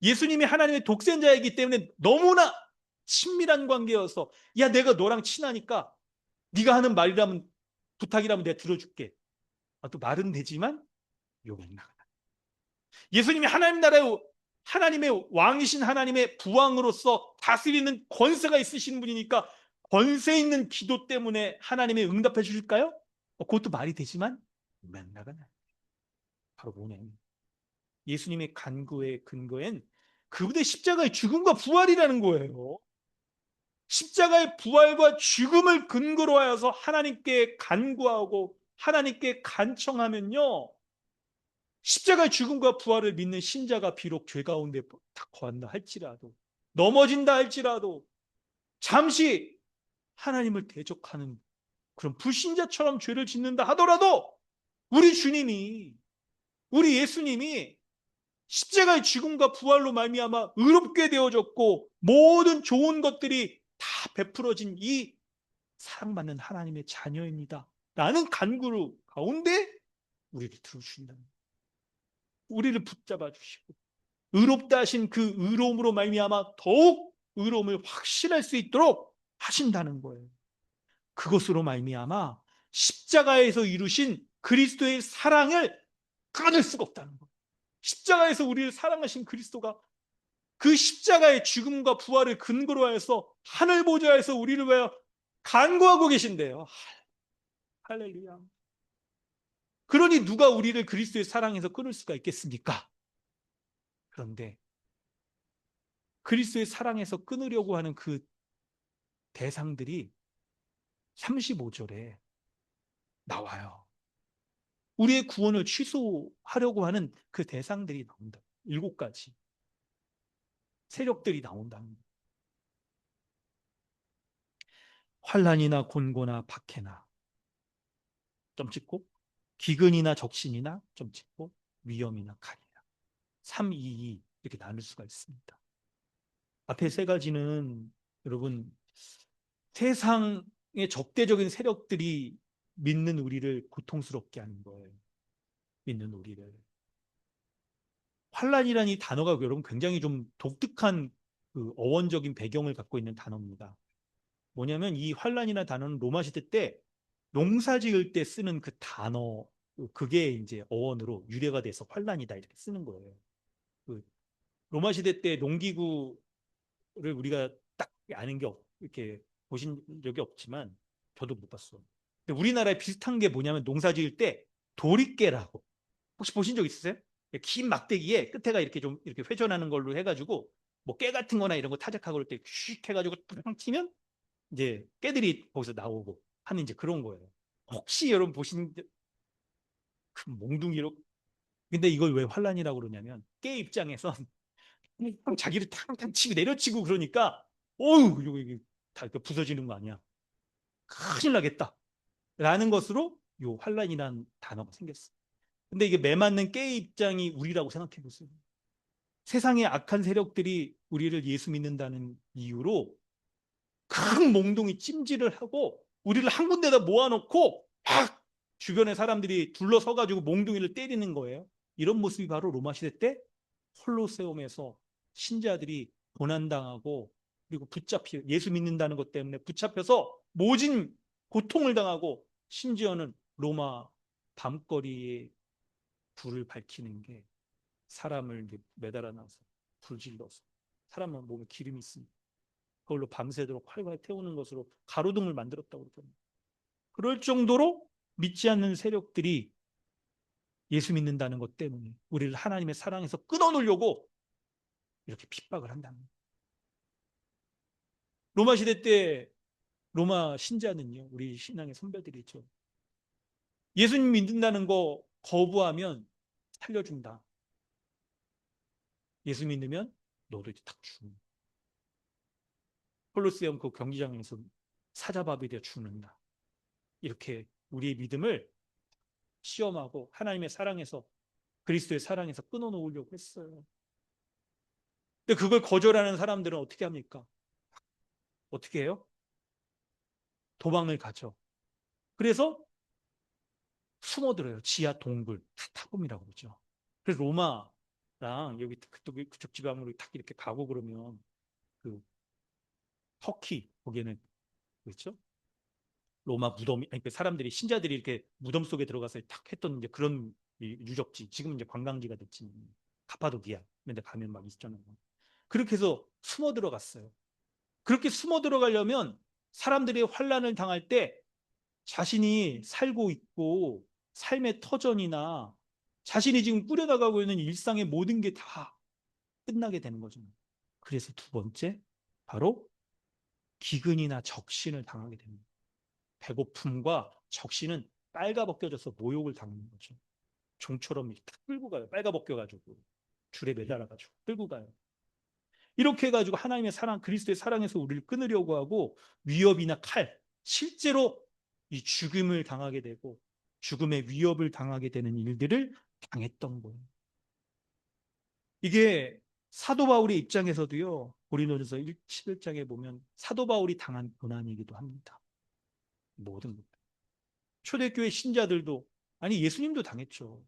예수님이 하나님의 독생자이기 때문에 너무나 친밀한 관계여서, 야, 내가 너랑 친하니까 네가 하는 말이라면, 부탁이라면 내가 들어줄게. 또 말은 되지만 욕은 나가다. 예수님이 하나님 나라의 하나님의 왕이신 하나님의 부왕으로서 다스리는 권세가 있으신 분이니까 권세 있는 기도 때문에 하나님이 응답해 주실까요? 그것도 말이 되지만 욕은 나가다. 바로 뭐냐면 예수님의 간구의 근거엔 그분의 십자가의 죽음과 부활이라는 거예요. 십자가의 부활과 죽음을 근거로 하여서 하나님께 간구하고 하나님께 간청하면요, 십자가의 죽음과 부활을 믿는 신자가 비록 죄 가운데 다 거한다 할지라도, 넘어진다 할지라도, 잠시 하나님을 대적하는 그런 불신자처럼 죄를 짓는다 하더라도 우리 주님이, 우리 예수님이 십자가의 죽음과 부활로 말미암아 의롭게 되어졌고 모든 좋은 것들이 다 베풀어진 이 사랑받는 하나님의 자녀입니다 라는 간구로 가운데 우리를 들어주신다. 우리를 붙잡아 주시고 의롭다 하신 그 의로움으로 말미암아 더욱 의로움을 확신할 수 있도록 하신다는 거예요. 그것으로 말미암아 십자가에서 이루신 그리스도의 사랑을 끊을 수가 없다는 거예요. 십자가에서 우리를 사랑하신 그리스도가 그 십자가의 죽음과 부활을 근거로 해서 하늘 보좌에서 우리를 위하여 간구하고 계신대요. 할렐루야. 그러니 누가 우리를 그리스도의 사랑에서 끊을 수가 있겠습니까? 그런데 그리스도의 사랑에서 끊으려고 하는 그 대상들이 35절에 나와요. 우리의 구원을 취소하려고 하는 그 대상들이 나온다. 7가지 세력들이 나온다는 거예요. 환난이나 곤고나 박해나 점 찍고, 기근이나 적신이나 점 찍고, 위험이나 칼이나 3, 2, 2 이렇게 나눌 수가 있습니다. 앞에 3가지는 여러분 세상의 적대적인 세력들이 믿는 우리를 고통스럽게 하는 거예요. 믿는 우리를. 환란이라는 이 단어가 여러분 굉장히 좀 독특한 그 어원적인 배경을 갖고 있는 단어입니다. 뭐냐면 이 환란이라는 단어는 로마 시대 때 농사 지을 때 쓰는 그 단어, 그게 이제 어원으로 유래가 돼서 환란이다 이렇게 쓰는 거예요. 그 로마 시대 때 농기구를 우리가 딱 아는 게 이렇게 보신 적이 없지만 저도 못 봤어. 근데 우리나라에 비슷한 게 뭐냐면 농사 지을 때 도리깨라고 혹시 보신 적 있으세요? 긴 막대기에 끝에가 이렇게 좀 이렇게 회전하는 걸로 해가지고 뭐 깨 같은 거나 이런 거 타작하고 그럴 때 휙 해가지고 탁 튀면 이제 깨들이 거기서 나오고 하는 이제 그런 거예요. 혹시 여러분 보신 그 몽둥이로. 근데 이걸 왜 환란이라고 그러냐면 깨 입장에선 자기를 탕탕 치고 내려치고 그러니까 어우 이거 다 이렇게 부서지는 거 아니야. 큰일 나겠다. 라는 것으로 요 환란이라는 단어가 생겼어요. 근데 이게 매맞는 깨의 입장이 우리라고 생각해 보세요. 세상의 악한 세력들이 우리를 예수 믿는다는 이유로 큰 몽둥이 찜질을 하고 우리를 한 군데다 모아놓고 막 주변의 사람들이 둘러서가지고 몽둥이를 때리는 거예요. 이런 모습이 바로 로마 시대 때 콜로세움에서 신자들이 고난당하고 그리고 붙잡혀 예수 믿는다는 것 때문에 붙잡혀서 모진 고통을 당하고 심지어는 로마 밤거리에 불을 밝히는 게 사람을 매달아 놔서 불질러서 사람 몸에 기름이 있으니 그걸로 밤새도록 활활 태우는 것으로 가로등을 만들었다고 그러거든요. 그럴 정도로 믿지 않는 세력들이 예수 믿는다는 것 때문에 우리를 하나님의 사랑에서 끊어놓으려고 이렇게 핍박을 한다는 거예요. 로마 시대 때 로마 신자는요, 우리 신앙의 선배들이죠. 예수님 믿는다는 거 거부하면 살려준다. 예수 믿으면 너도 이제 딱 죽는다. 콜로세움 그 경기장에서 사자밥이 되어 죽는다. 이렇게 우리의 믿음을 시험하고 하나님의 사랑에서 그리스도의 사랑에서 끊어놓으려고 했어요. 근데 그걸 거절하는 사람들은 어떻게 합니까? 어떻게 해요? 도망을 가죠. 그래서 숨어들어요. 지하 동굴, 타타곰이라고 그러죠. 그래서 로마랑 여기 그쪽 지방으로 딱 이렇게 가고 그러면 그 터키 거기에는 그렇죠? 로마 무덤이 아니, 그 사람들이 신자들이 이렇게 무덤 속에 들어가서 탁 했던 이제 그런 유적지. 지금 이제 관광지가 됐지. 카파도키아 이런 데 가면 막 있잖아요. 그렇게 해서 숨어 들어갔어요. 그렇게 숨어 들어가려면 사람들이 환난을 당할 때 자신이 살고 있고 삶의 터전이나 자신이 지금 꾸려나가고 있는 일상의 모든 게 다 끝나게 되는 거죠. 그래서 2번째 바로 기근이나 적신을 당하게 됩니다. 배고픔과 적신은 빨가벗겨져서 모욕을 당하는 거죠. 종처럼 탁 끌고 가요. 빨가벗겨가지고 줄에 매달아가지고 끌고 가요. 이렇게 해가지고 하나님의 사랑, 그리스도의 사랑에서 우리를 끊으려고 하고 위협이나 칼, 실제로 이 죽음을 당하게 되고 죽음의 위협을 당하게 되는 일들을 당했던 거예요. 이게 사도 바울의 입장에서도요. 고린도전서 11장에 보면 사도 바울이 당한 고난이기도 합니다. 모든 것. 초대교회 신자들도 아니 예수님도 당했죠.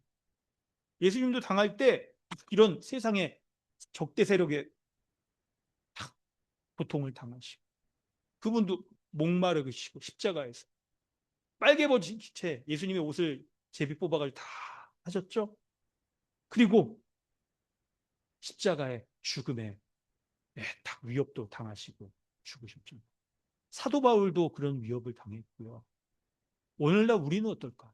예수님도 당할 때 이런 세상의 적대 세력에 고통을 당하시고 그분도 목마르시고 십자가에서 빨개 벗은 채 예수님의 옷을 제비 뽑아가지고 다 하셨죠. 그리고 십자가의 죽음에 딱 위협도 당하시고 죽으셨죠. 사도 바울도 그런 위협을 당했고요. 오늘날 우리는 어떨까?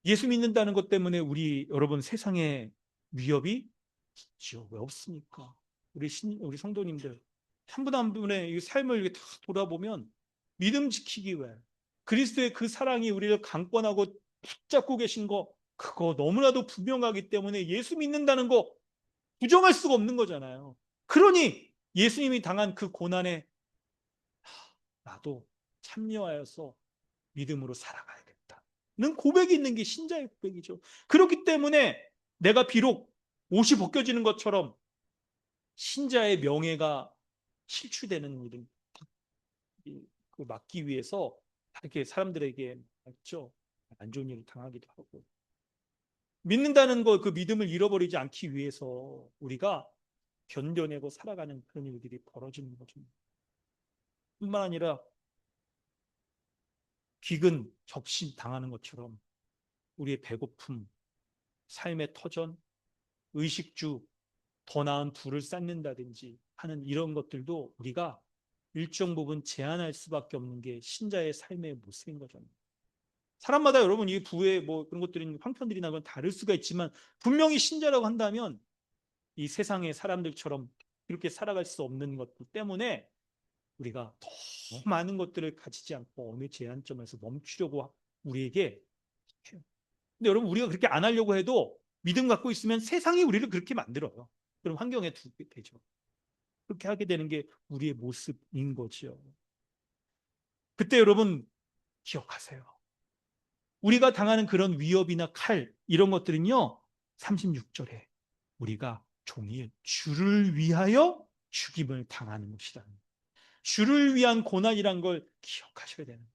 예수 믿는다는 것 때문에 우리 여러분 세상에 위협이 있죠. 왜 없습니까? 우리 성도님들 한 분 한 분의 이 삶을 다 돌아보면 믿음 지키기 위해 그리스도의 그 사랑이 우리를 강권하고 붙잡고 계신 거, 그거 너무나도 분명하기 때문에 예수 믿는다는 거 부정할 수가 없는 거잖아요. 그러니 예수님이 당한 그 고난에 나도 참여하여서 믿음으로 살아가야겠다는 고백이 있는 게 신자의 고백이죠. 그렇기 때문에 내가 비록 옷이 벗겨지는 것처럼 신자의 명예가 실추되는 일을 막기 위해서 이렇게 사람들에게 맞죠? 안 좋은 일을 당하기도 하고, 믿는다는 거, 그 믿음을 잃어버리지 않기 위해서 우리가 견뎌내고 살아가는 그런 일들이 벌어지는 거죠. 뿐만 아니라 기근, 적신 당하는 것처럼 우리의 배고픔, 삶의 터전, 의식주, 더 나은 부를 쌓는다든지 하는 이런 것들도 우리가 일정 부분 제한할 수밖에 없는 게 신자의 삶의 모습인 거죠. 사람마다 여러분 이 부의 뭐 그런 것들이 형편들이나 그건 다를 수가 있지만 분명히 신자라고 한다면 이 세상의 사람들처럼 이렇게 살아갈 수 없는 것들 때문에 우리가 더 많은 것들을 가지지 않고 어느 제한점에서 멈추려고 우리에게 해요. 근데 여러분 우리가 그렇게 안 하려고 해도 믿음 갖고 있으면 세상이 우리를 그렇게 만들어요. 그럼 환경에 두게 되죠. 그렇게 하게 되는 게 우리의 모습인 거죠. 그때 여러분 기억하세요. 우리가 당하는 그런 위협이나 칼 이런 것들은요. 36절에 우리가 종일 주를 위하여 죽임을 당하는 것이다. 주를 위한 고난이란 걸 기억하셔야 되는 거예요.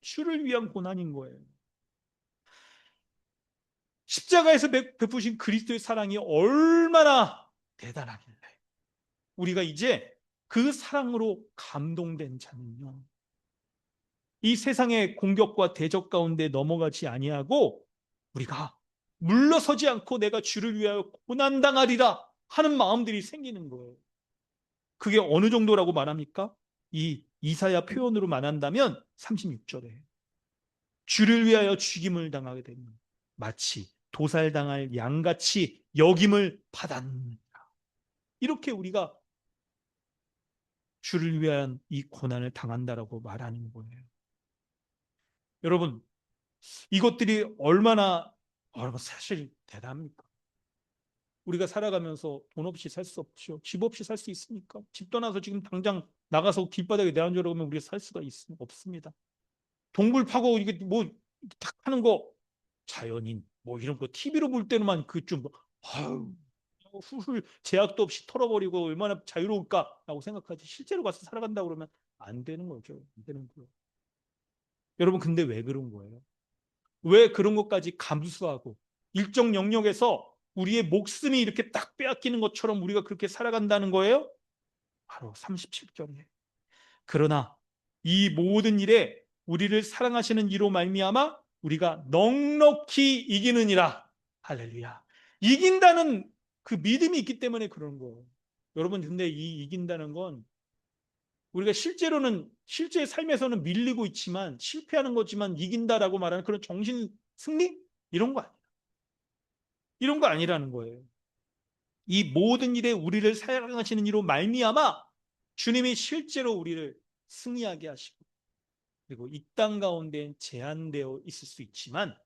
주를 위한 고난인 거예요. 십자가에서 베푸신 그리스도의 사랑이 얼마나 대단하길래 우리가 이제 그 사랑으로 감동된 자는요. 이 세상의 공격과 대적 가운데 넘어가지 아니하고 우리가 물러서지 않고 내가 주를 위하여 고난당하리라 하는 마음들이 생기는 거예요. 그게 어느 정도라고 말합니까? 이 이사야 표현으로 말한다면 36절에 주를 위하여 죽임을 당하게 되는 마치 도살당할 양같이 여김을 받았느니라. 이렇게 우리가 주를 위한 이 고난을 당한다라고 말하는 거예요. 여러분, 이것들이 얼마나 사실 대단합니까? 우리가 살아가면서 돈 없이 살 수 없죠. 집 없이 살 수 있습니까? 집 떠나서 지금 당장 나가서 길바닥에 내앉으라고 하면 우리가 살 수가 없습니다. 동굴 파고 이게 뭐 탁 하는 거 자연인 뭐 이런 거 TV로 볼 때는만 그좀 아유 훌훌 제약도 없이 털어버리고 얼마나 자유로울까라고 생각하지 실제로 가서 살아간다 그러면 안 되는 거죠. 안 되는 거예요. 여러분 근데 왜 그런 거예요? 왜 그런 것까지 감수하고 일정 영역에서 우리의 목숨이 이렇게 딱 빼앗기는 것처럼 우리가 그렇게 살아간다는 거예요? 바로 37절이에요. 그러나 이 모든 일에 우리를 사랑하시는 이로 말미암아 우리가 넉넉히 이기느니라. 할렐루야. 이긴다는 그 믿음이 있기 때문에 그런 거예요. 여러분 근데 이 이긴다는 건 우리가 실제로는 실제 삶에서는 밀리고 있지만 실패하는 거지만 이긴다라고 말하는 그런 정신 승리 이런 거 아니에요. 이런 거 아니라는 거예요. 이 모든 일에 우리를 사랑하시는 이로 말미암아 주님이 실제로 우리를 승리하게 하시고 그리고 이 땅 가운데 제한되어 있을 수 있지만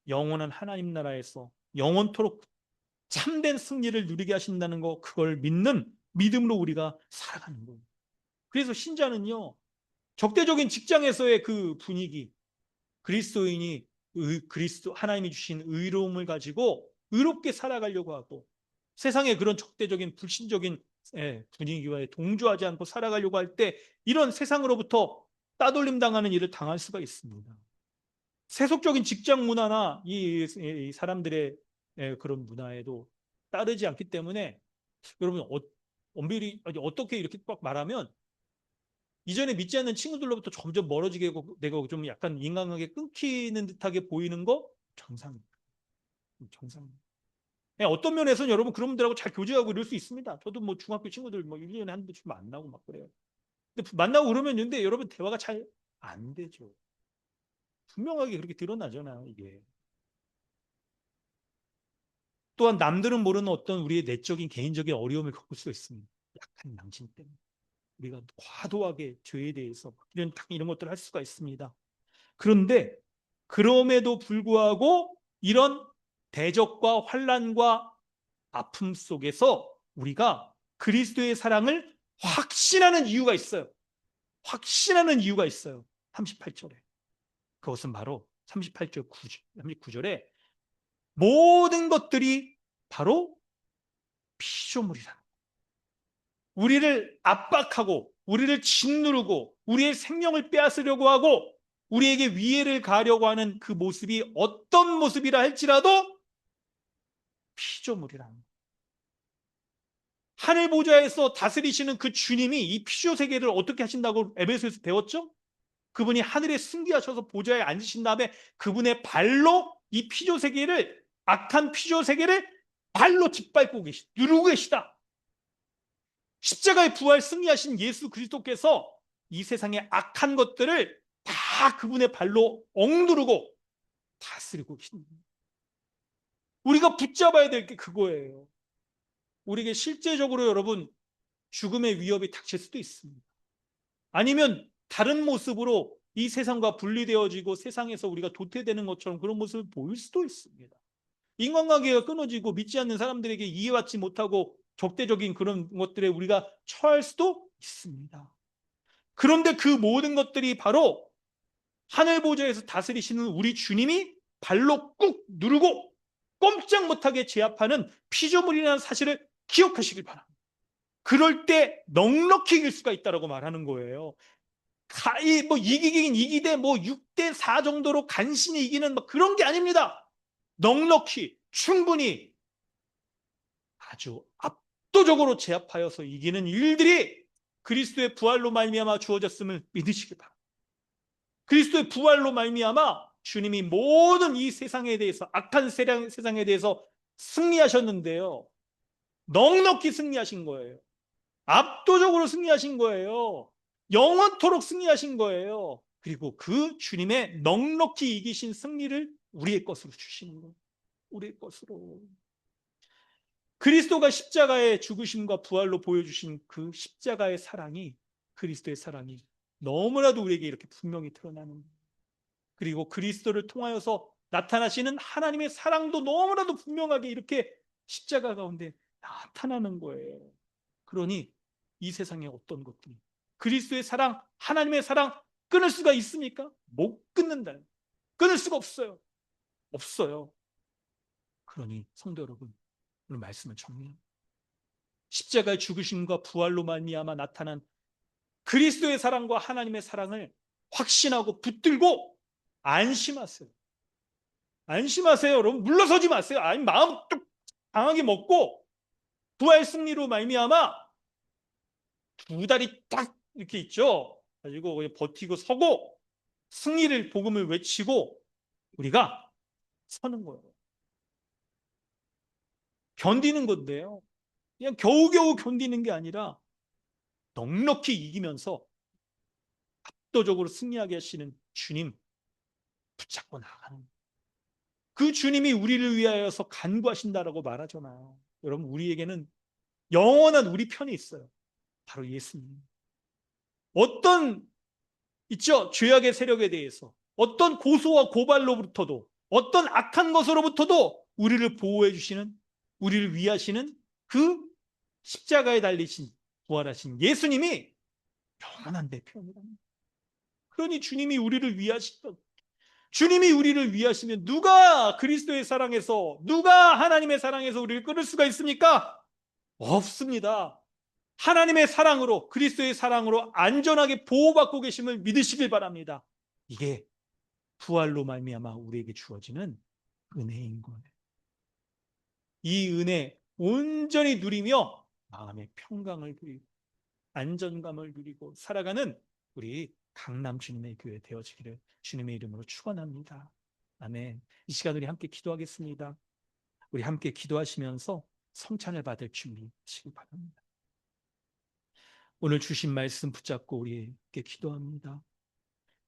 영원한 하나님 나라에서 영원토록 참된 승리를 누리게 하신다는 거 그걸 믿는 믿음으로 우리가 살아가는 거예요. 그래서 신자는요. 적대적인 직장에서의 그 분위기 그리스도인이 그리스도 하나님이 주신 의로움을 가지고 의롭게 살아가려고 하고 세상의 그런 적대적인 불신적인 분위기와 동조하지 않고 살아가려고 할 때 이런 세상으로부터 따돌림 당하는 일을 당할 수가 있습니다. 세속적인 직장 문화나 이 사람들의 그런 문화에도 따르지 않기 때문에 여러분 엄밀히 어떻게 이렇게 막 말하면 이전에 믿지 않는 친구들로부터 점점 멀어지게 되고 좀 약간 인간관계 끊기는 듯하게 보이는 거 정상입니다. 정상입니다. 어떤 면에서는 여러분 그런 분들하고 잘 교제하고 이럴 수 있습니다. 저도 뭐 중학교 친구들 뭐 1년에 한 번씩 만나고 막 그래요. 근데 만나고 그러면 근데 여러분 대화가 잘 안 되죠. 분명하게 그렇게 드러나잖아요, 이게. 또한 남들은 모르는 어떤 우리의 내적인 개인적인 어려움을 겪을 수 있습니다. 약한 양심 때문에. 우리가 과도하게 죄에 대해서 이런 것들을 할 수가 있습니다. 그런데 그럼에도 불구하고 이런 대적과 환난과 아픔 속에서 우리가 그리스도의 사랑을 확신하는 이유가 있어요. 확신하는 이유가 있어요. 38절에. 그것은 바로 38절 39절에 모든 것들이 바로 피조물이라. 우리를 압박하고 우리를 짓누르고 우리의 생명을 빼앗으려고 하고 우리에게 위해를 가려고 하는 그 모습이 어떤 모습이라 할지라도 피조물이라. 하늘 보좌에서 다스리시는 그 주님이 이 피조 세계를 어떻게 하신다고 에베소에서 배웠죠? 그분이 하늘에 승귀하셔서 보좌에 앉으신 다음에 그분의 발로 이 피조 세계를, 악한 피조 세계를 발로 짓밟고 누르고 계시다. 십자가의 부활 승리하신 예수 그리스도께서 이 세상의 악한 것들을 다 그분의 발로 억누르고 다스리고 계십니다. 우리가 붙잡아야 될 게 그거예요. 우리에게 실제적으로 여러분 죽음의 위협이 닥칠 수도 있습니다. 아니면 다른 모습으로 이 세상과 분리되어지고 세상에서 우리가 도태되는 것처럼 그런 모습을 보일 수도 있습니다. 인간관계가 끊어지고 믿지 않는 사람들에게 이해받지 못하고 적대적인 그런 것들에 우리가 처할 수도 있습니다. 그런데 그 모든 것들이 바로 하늘 보좌에서 다스리시는 우리 주님이 발로 꾹 누르고 꼼짝 못하게 제압하는 피조물이라는 사실을 기억하시길 바랍니다. 그럴 때 넉넉히 이길 수가 있다고 말하는 거예요. 뭐 이기긴 이기되 뭐 6대 4 정도로 간신히 이기는 뭐 그런 게 아닙니다. 넉넉히 충분히 아주 압도적으로 제압하여서 이기는 일들이 그리스도의 부활로 말미암아 주어졌음을 믿으시길 바랍니다. 그리스도의 부활로 말미암아 주님이 모든 이 세상에 대해서 악한 세상에 대해서 승리하셨는데요. 넉넉히 승리하신 거예요. 압도적으로 승리하신 거예요. 영원토록 승리하신 거예요. 그리고 그 주님의 넉넉히 이기신 승리를 우리의 것으로 주시는 거예요. 우리의 것으로. 그리스도가 십자가의 죽으심과 부활로 보여주신 그 십자가의 사랑이, 그리스도의 사랑이 너무나도 우리에게 이렇게 분명히 드러나는 거예요. 그리고 그리스도를 통하여서 나타나시는 하나님의 사랑도 너무나도 분명하게 이렇게 십자가 가운데 나타나는 거예요. 그러니 이 세상의 어떤 것들이 그리스도의 사랑, 하나님의 사랑 끊을 수가 있습니까? 못 끊는다. 끊을 수가 없어요. 없어요. 그러니 성도 여러분, 오늘 말씀을 정리합니다. 십자가의 죽으심과 부활로 말미암아 나타난 그리스도의 사랑과 하나님의 사랑을 확신하고 붙들고 안심하세요. 안심하세요, 여러분. 물러서지 마세요. 아니 마음 뚝 강하게 먹고 부활 승리로 말미암아 두 다리 딱 이렇게 있죠. 가지고 버티고 서고 승리를 복음을 외치고 우리가 서는 거예요. 견디는 건데요. 그냥 겨우겨우 견디는 게 아니라 넉넉히 이기면서 압도적으로 승리하게 하시는 주님 붙잡고 나가는 거예요. 그 주님이 우리를 위하여서 간구하신다라고 말하잖아요. 여러분 우리에게는 영원한 우리 편이 있어요. 바로 예수님. 어떤 있죠? 죄악의 세력에 대해서 어떤 고소와 고발로부터도 어떤 악한 것으로부터도 우리를 보호해 주시는, 우리를 위하시는 그 십자가에 달리신 부활하신 예수님이 영원한 내 편이랍니다. 그러니 주님이 우리를 위하시던, 주님이 우리를 위하시면 누가 그리스도의 사랑에서, 누가 하나님의 사랑에서 우리를 끊을 수가 있습니까? 없습니다. 하나님의 사랑으로, 그리스도의 사랑으로 안전하게 보호받고 계심을 믿으시길 바랍니다. 이게 부활로 말미암아 우리에게 주어지는 은혜인 거예요. 이 은혜 온전히 누리며 마음의 평강을 누리고 안전감을 누리고 살아가는 우리 강남 주님의 교회 되어지기를 주님의 이름으로 축원합니다. 아멘. 이 시간 우리 함께 기도하겠습니다. 우리 함께 기도하시면서 성찬을 받을 준비하시기 바랍니다. 오늘 주신 말씀 붙잡고 우리에게 기도합니다.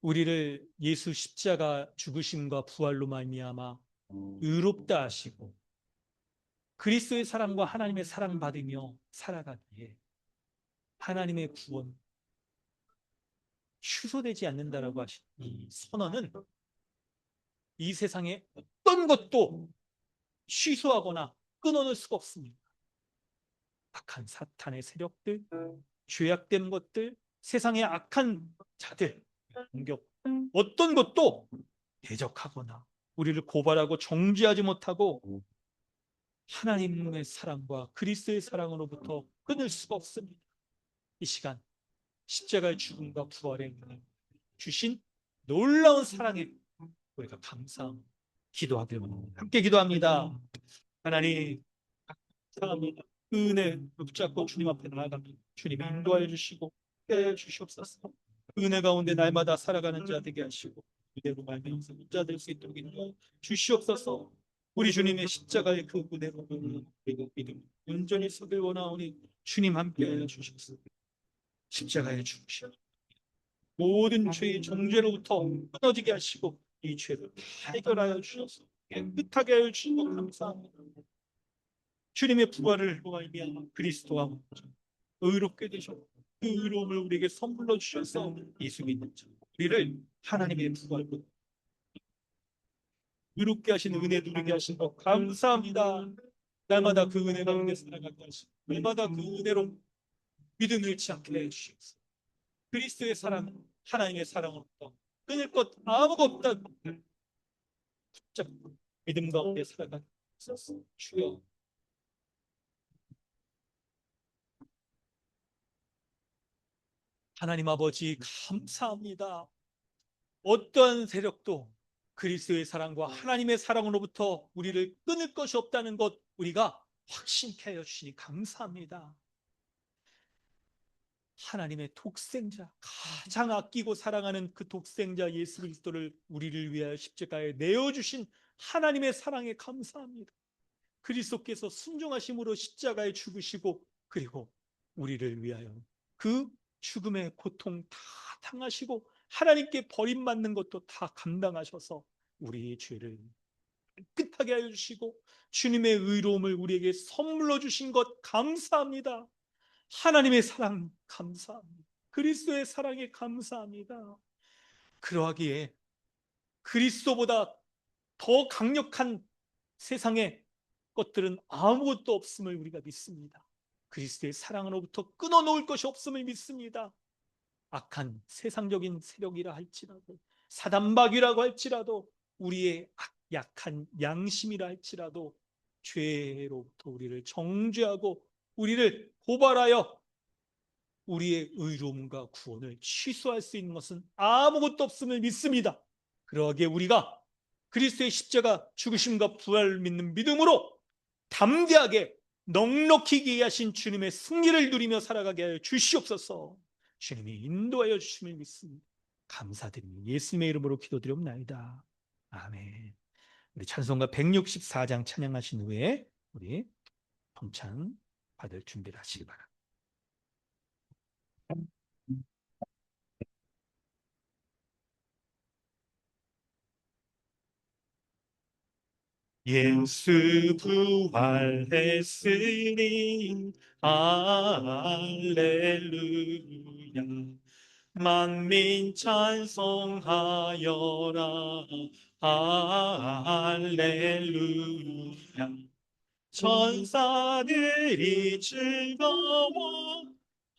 우리를 예수 십자가 죽으심과 부활로 말미암아 의롭다 하시고 그리스도의 사랑과 하나님의 사랑 받으며 살아가기에 하나님의 구원, 취소되지 않는다라고 하신 이 선언은 이 세상에 어떤 것도 취소하거나 끊어낼 수가 없습니다. 악한 사탄의 세력들, 죄악된 것들, 세상의 악한 자들, 공격, 어떤 것도 대적하거나 우리를 고발하고 정죄하지 못하고 하나님의 사랑과 그리스도의 사랑으로부터 끊을 수가 없습니다. 이 시간 십자가의 죽음과 부활에 주신 놀라운 사랑에 우리가 감사하며 기도하길 원합니다. 함께 기도합니다. 하나님 감사합니다. 그 은혜 붙잡고 주님 앞에 나아갑니다. 주님 인도하여 주시고 깨어 주시옵소서. 그 은혜 가운데 날마다 살아가는 자 되게 하시고 그대로 말미암아서 문자 될 수 있도록 인도하여 주시옵소서. 우리 주님의 십자가의 그 은혜로 그리고 믿음 온전히 서길 원하오니 주님 함께하여 주시옵소서. 십자가의 죽으심 모든 죄의 정죄로부터 끊어지게 하시고 이 죄를 다 해결하여 주셔서 깨끗하게 하여 주시고 감사합니다. 주님의 부활을 말미암아 그리스도와 의롭게 되셨고 그 의로움을 우리에게 선물로 주셔서 예수 믿는 자 우리를 하나님의 부활로 의롭게 하신 은혜 누리게 하신 것 감사합니다. 날마다 그 은혜 가운데 살아가게 하시고 날마다 그 은혜로 믿음 잃지 않게 해주시옵소서. 그리스도의 사랑 하나님의 사랑으로부터 끊을 것 아무것도 없다. 붙잡고 믿음 가운데 살아가게 하소서. 주여 하나님 아버지 감사합니다. 어떠한 세력도 그리스도의 사랑과 하나님의 사랑으로부터 우리를 끊을 것이 없다는 것 우리가 확신케 하여 주시니 감사합니다. 하나님의 독생자 가장 아끼고 사랑하는 그 독생자 예수 그리스도를 우리를 위하여 십자가에 내어주신 하나님의 사랑에 감사합니다. 그리스도께서 순종하심으로 십자가에 죽으시고 그리고 우리를 위하여 그 죽음의 고통 다 당하시고 하나님께 버림받는 것도 다 감당하셔서 우리의 죄를 깨끗하게 하여 주시고 주님의 의로움을 우리에게 선물로 주신 것 감사합니다. 하나님의 사랑 감사합니다. 그리스도의 사랑에 감사합니다. 그러하기에 그리스도보다 더 강력한 세상의 것들은 아무것도 없음을 우리가 믿습니다. 그리스도의 사랑으로부터 끊어놓을 것이 없음을 믿습니다. 악한 세상적인 세력이라 할지라도 사단마귀라고 할지라도 우리의 약한 양심이라 할지라도 죄로부터 우리를 정죄하고 우리를 고발하여 우리의 의로움과 구원을 취소할 수 있는 것은 아무것도 없음을 믿습니다. 그러기에 우리가 그리스도의 십자가 죽으심과 부활을 믿는 믿음으로 담대하게 넉넉히 기하신 주님의 승리를 누리며 살아가게 하여 주시옵소서. 주님이 인도하여 주심을 믿습니다. 감사드리며 예수님의 이름으로 기도드리옵나이다. 아멘. 우리 찬송가 164장 찬양하신 후에 우리 동창 받을 준비를 하시기 바랍니다. 예수 부활했으니 할렐루야 만민 찬송하여라 할렐루야 천사들이 즐거워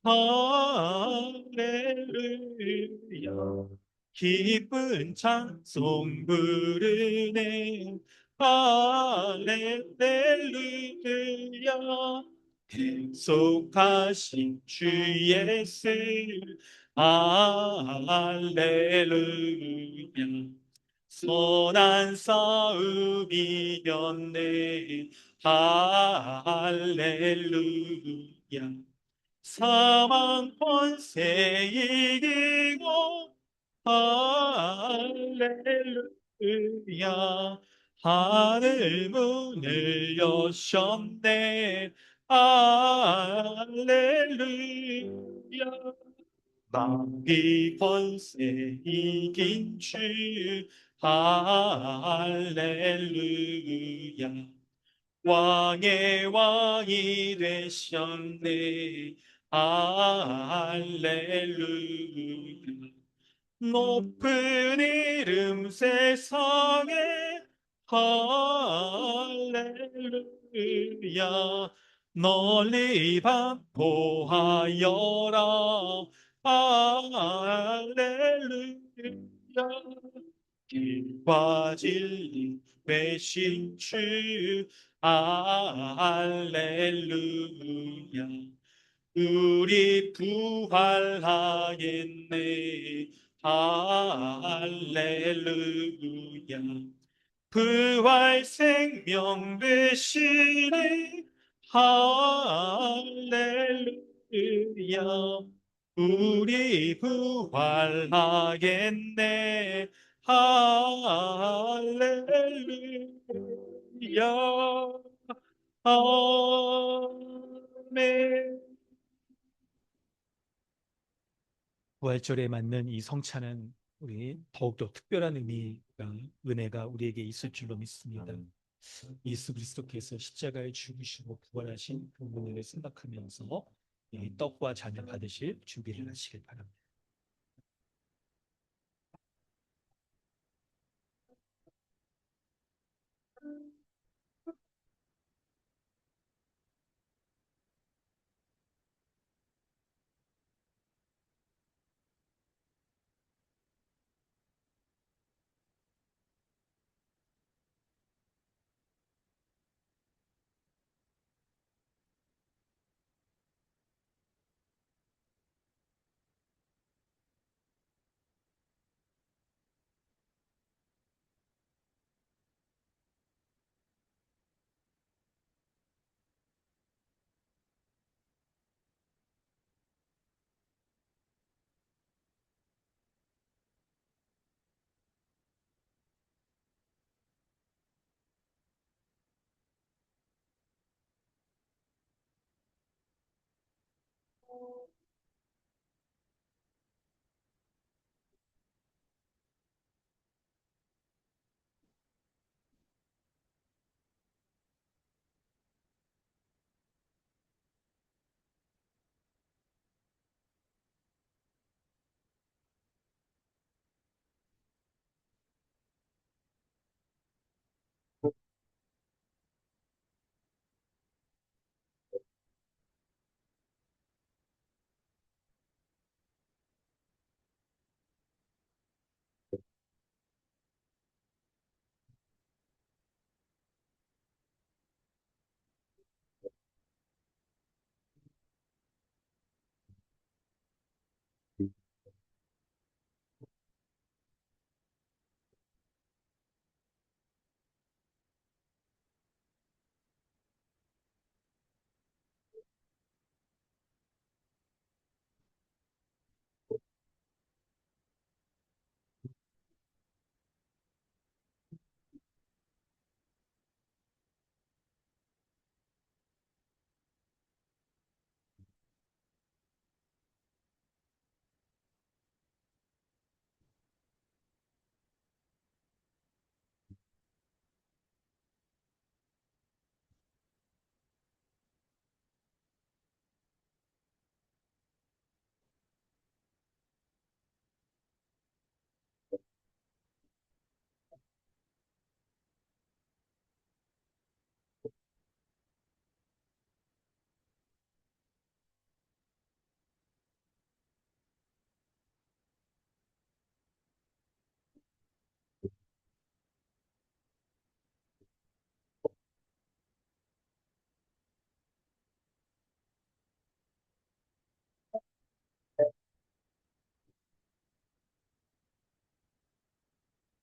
할렐루야 기쁜 찬송 부르네 할렐루야 계속하신 주 예수 할렐루야 선한 싸움 이겼네 할렐루야 사망 권세 이기고 할렐루야 하늘 문을 여셨네 할렐루야 마귀 권세 이긴 주 할렐루야 왕의 왕이 되셨네 할렐루야 높은 이름 세상에 할렐루야 널리 반포하여라 할렐루야 길과 진리 되신 주 할렐루야 우리 부활하겠네 할렐루야 부활 생명 되시네 할렐루야 우리 부활하겠네 할렐루야 아멘. 부활절에 맞는 이 성찬은 우리 더욱더 특별한 의미가 은혜가 우리에게 있을 줄로 믿습니다. 예수 그리스도께서 십자가에 죽으시고 부활하신 그 은혜를 생각하면서 이 떡과 잔을 받으실 준비를 하시길 바랍니다.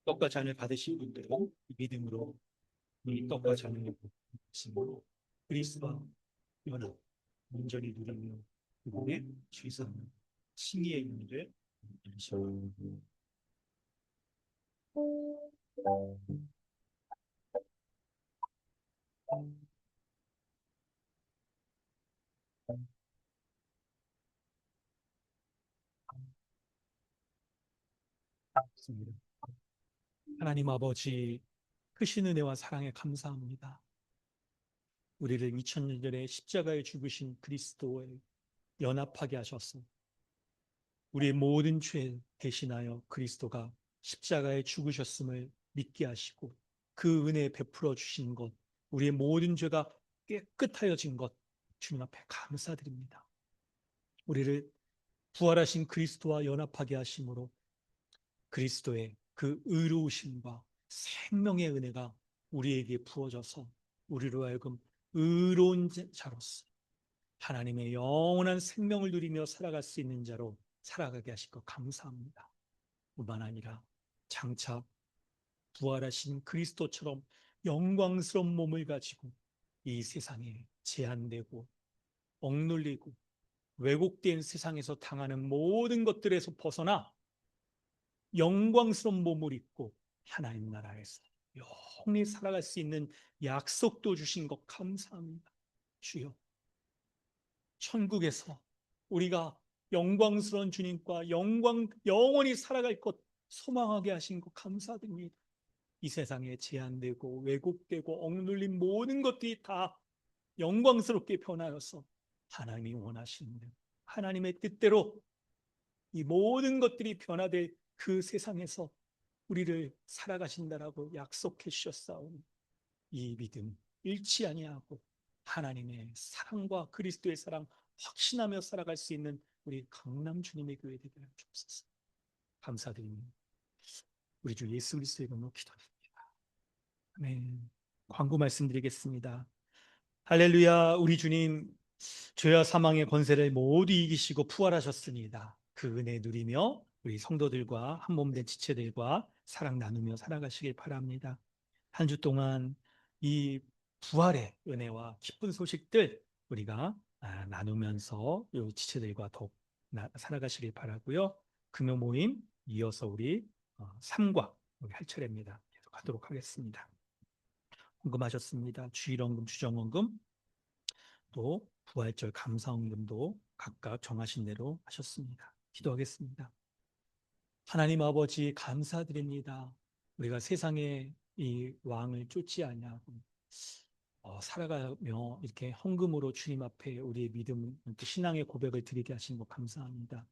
떡과 잔을 받으신 분들은 믿음으로 이 떡과 잔을 받으심으로 그리스도와 연합 온전히 누리며 그분의 죄상 칭의의 의미를 받습니다. 하나님 아버지 크신 은혜와 사랑에 감사합니다. 우리를 2000년 전에 십자가에 죽으신 그리스도에 연합하게 하셔서 우리의 모든 죄 대신하여 그리스도가 십자가에 죽으셨음을 믿게 하시고 그 은혜 베풀어 주신 것, 우리의 모든 죄가 깨끗하여진 것 주님 앞에 감사드립니다. 우리를 부활하신 그리스도와 연합하게 하심으로 그리스도의 그 의로우심과 생명의 은혜가 우리에게 부어져서 우리로 하여금 의로운 자로서 하나님의 영원한 생명을 누리며 살아갈 수 있는 자로 살아가게 하실 것 감사합니다. 뿐만 아니라 장차 부활하신 그리스도처럼 영광스러운 몸을 가지고 이 세상에 제한되고 억눌리고 왜곡된 세상에서 당하는 모든 것들에서 벗어나 영광스러운 몸을 입고 하나님 나라에서 영원히 살아갈 수 있는 약속도 주신 것 감사합니다. 주여, 천국에서 우리가 영광스러운 주님과 영원히 살아갈 것 소망하게 하신 것 감사드립니다. 이 세상에 제한되고 왜곡되고 억눌린 모든 것들이 다 영광스럽게 변하여서 하나님이 원하시는 대로 하나님의 뜻대로 이 모든 것들이 변화될 그 세상에서 우리를 살아가신다라고 약속해 주셨사오니 이 믿음 잃지 아니하고 하나님의 사랑과 그리스도의 사랑 확신하며 살아갈 수 있는 우리 강남 주님의 교회 되게 하여 주옵소서. 감사드립니다. 우리 주 예수 그리스도의 이름으로 기도드립니다. 아멘. 광고 말씀드리겠습니다. 할렐루야. 우리 주님 죄와 사망의 권세를 모두 이기시고 부활하셨습니다. 그 은혜 누리며 우리 성도들과 한 몸 된 지체들과 사랑 나누며 살아가시길 바랍니다. 한 주 동안 이 부활의 은혜와 기쁜 소식들 우리가 나누면서 이 지체들과 더욱 살아가시길 바라고요. 금요 모임 이어서 우리 3과 우리 할 차례입니다. 계속하도록 하겠습니다. 헌금하셨습니다. 주일헌금, 주정헌금, 또 부활절 감사헌금도 각각 정하신 대로 하셨습니다. 기도하겠습니다. 하나님 아버지 감사드립니다. 우리가 세상의 이 왕을 쫓지 아니하고 살아가며 이렇게 헌금으로 주님 앞에 우리의 믿음, 신앙의 고백을 드리게 하신 것 감사합니다.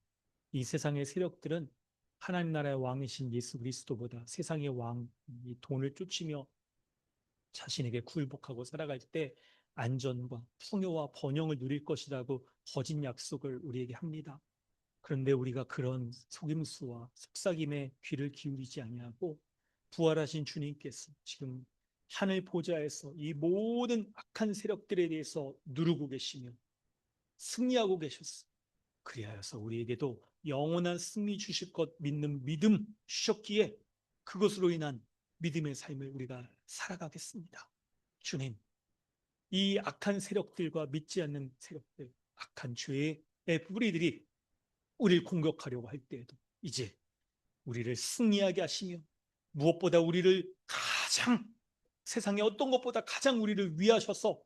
이 세상의 세력들은 하나님 나라의 왕이신 예수 그리스도보다 세상의 왕, 이 돈을 쫓으며 자신에게 굴복하고 살아갈 때 안전과 풍요와 번영을 누릴 것이라고 거짓 약속을 우리에게 합니다. 그런데 우리가 그런 속임수와 속삭임에 귀를 기울이지 아니하고 부활하신 주님께서 지금 하늘 보좌에서 이 모든 악한 세력들에 대해서 누르고 계시며 승리하고 계셨어. 그리하여서 우리에게도 영원한 승리 주실 것 믿는 믿음 주셨기에 그것으로 인한 믿음의 삶을 우리가 살아가겠습니다. 주님, 이 악한 세력들과 믿지 않는 세력들, 악한 죄의 뿌리들이 우리를 공격하려고 할 때에도 이제 우리를 승리하게 하시며 무엇보다 우리를 가장 세상의 어떤 것보다 가장 우리를 위하셔서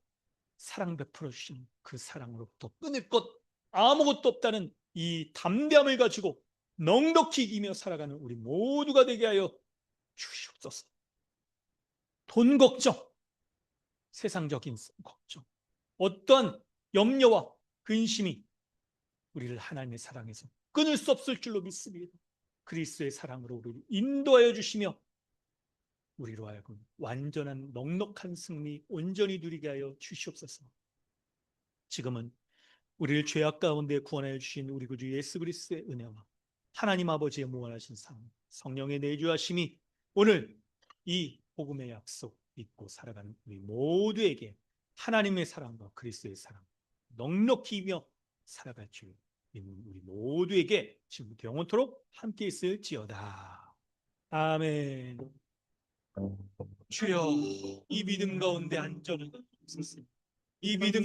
사랑 베풀어 주신 그 사랑으로부터 끊을 것 아무것도 없다는 이 담대함을 가지고 넉넉히 이기며 살아가는 우리 모두가 되게 하여 주시옵소서. 돈 걱정, 세상적인 걱정, 어떠한 염려와 근심이 우리를 하나님의 사랑에서 끊을 수 없을 줄로 믿습니다. 그리스도의 사랑으로 우리를 인도하여 주시며 우리로 하여금 완전한 넉넉한 승리 온전히 누리게 하여 주시옵소서. 지금은 우리를 죄악 가운데 구원하여 주신 우리 구주 예수 그리스도의 은혜와 하나님 아버지의 무한하신 사랑, 성령의 내주하심이 오늘 이 복음의 약속 믿고 살아가는 우리 모두에게 하나님의 사랑과 그리스도의 사랑 넉넉히 이며 살아갈 줄 믿는 우리 모두에게 지금부터 영원토록 함께 있을지어다. 아멘. 주여, 이 믿음 가운데 안전을 주옵소서. 이 믿음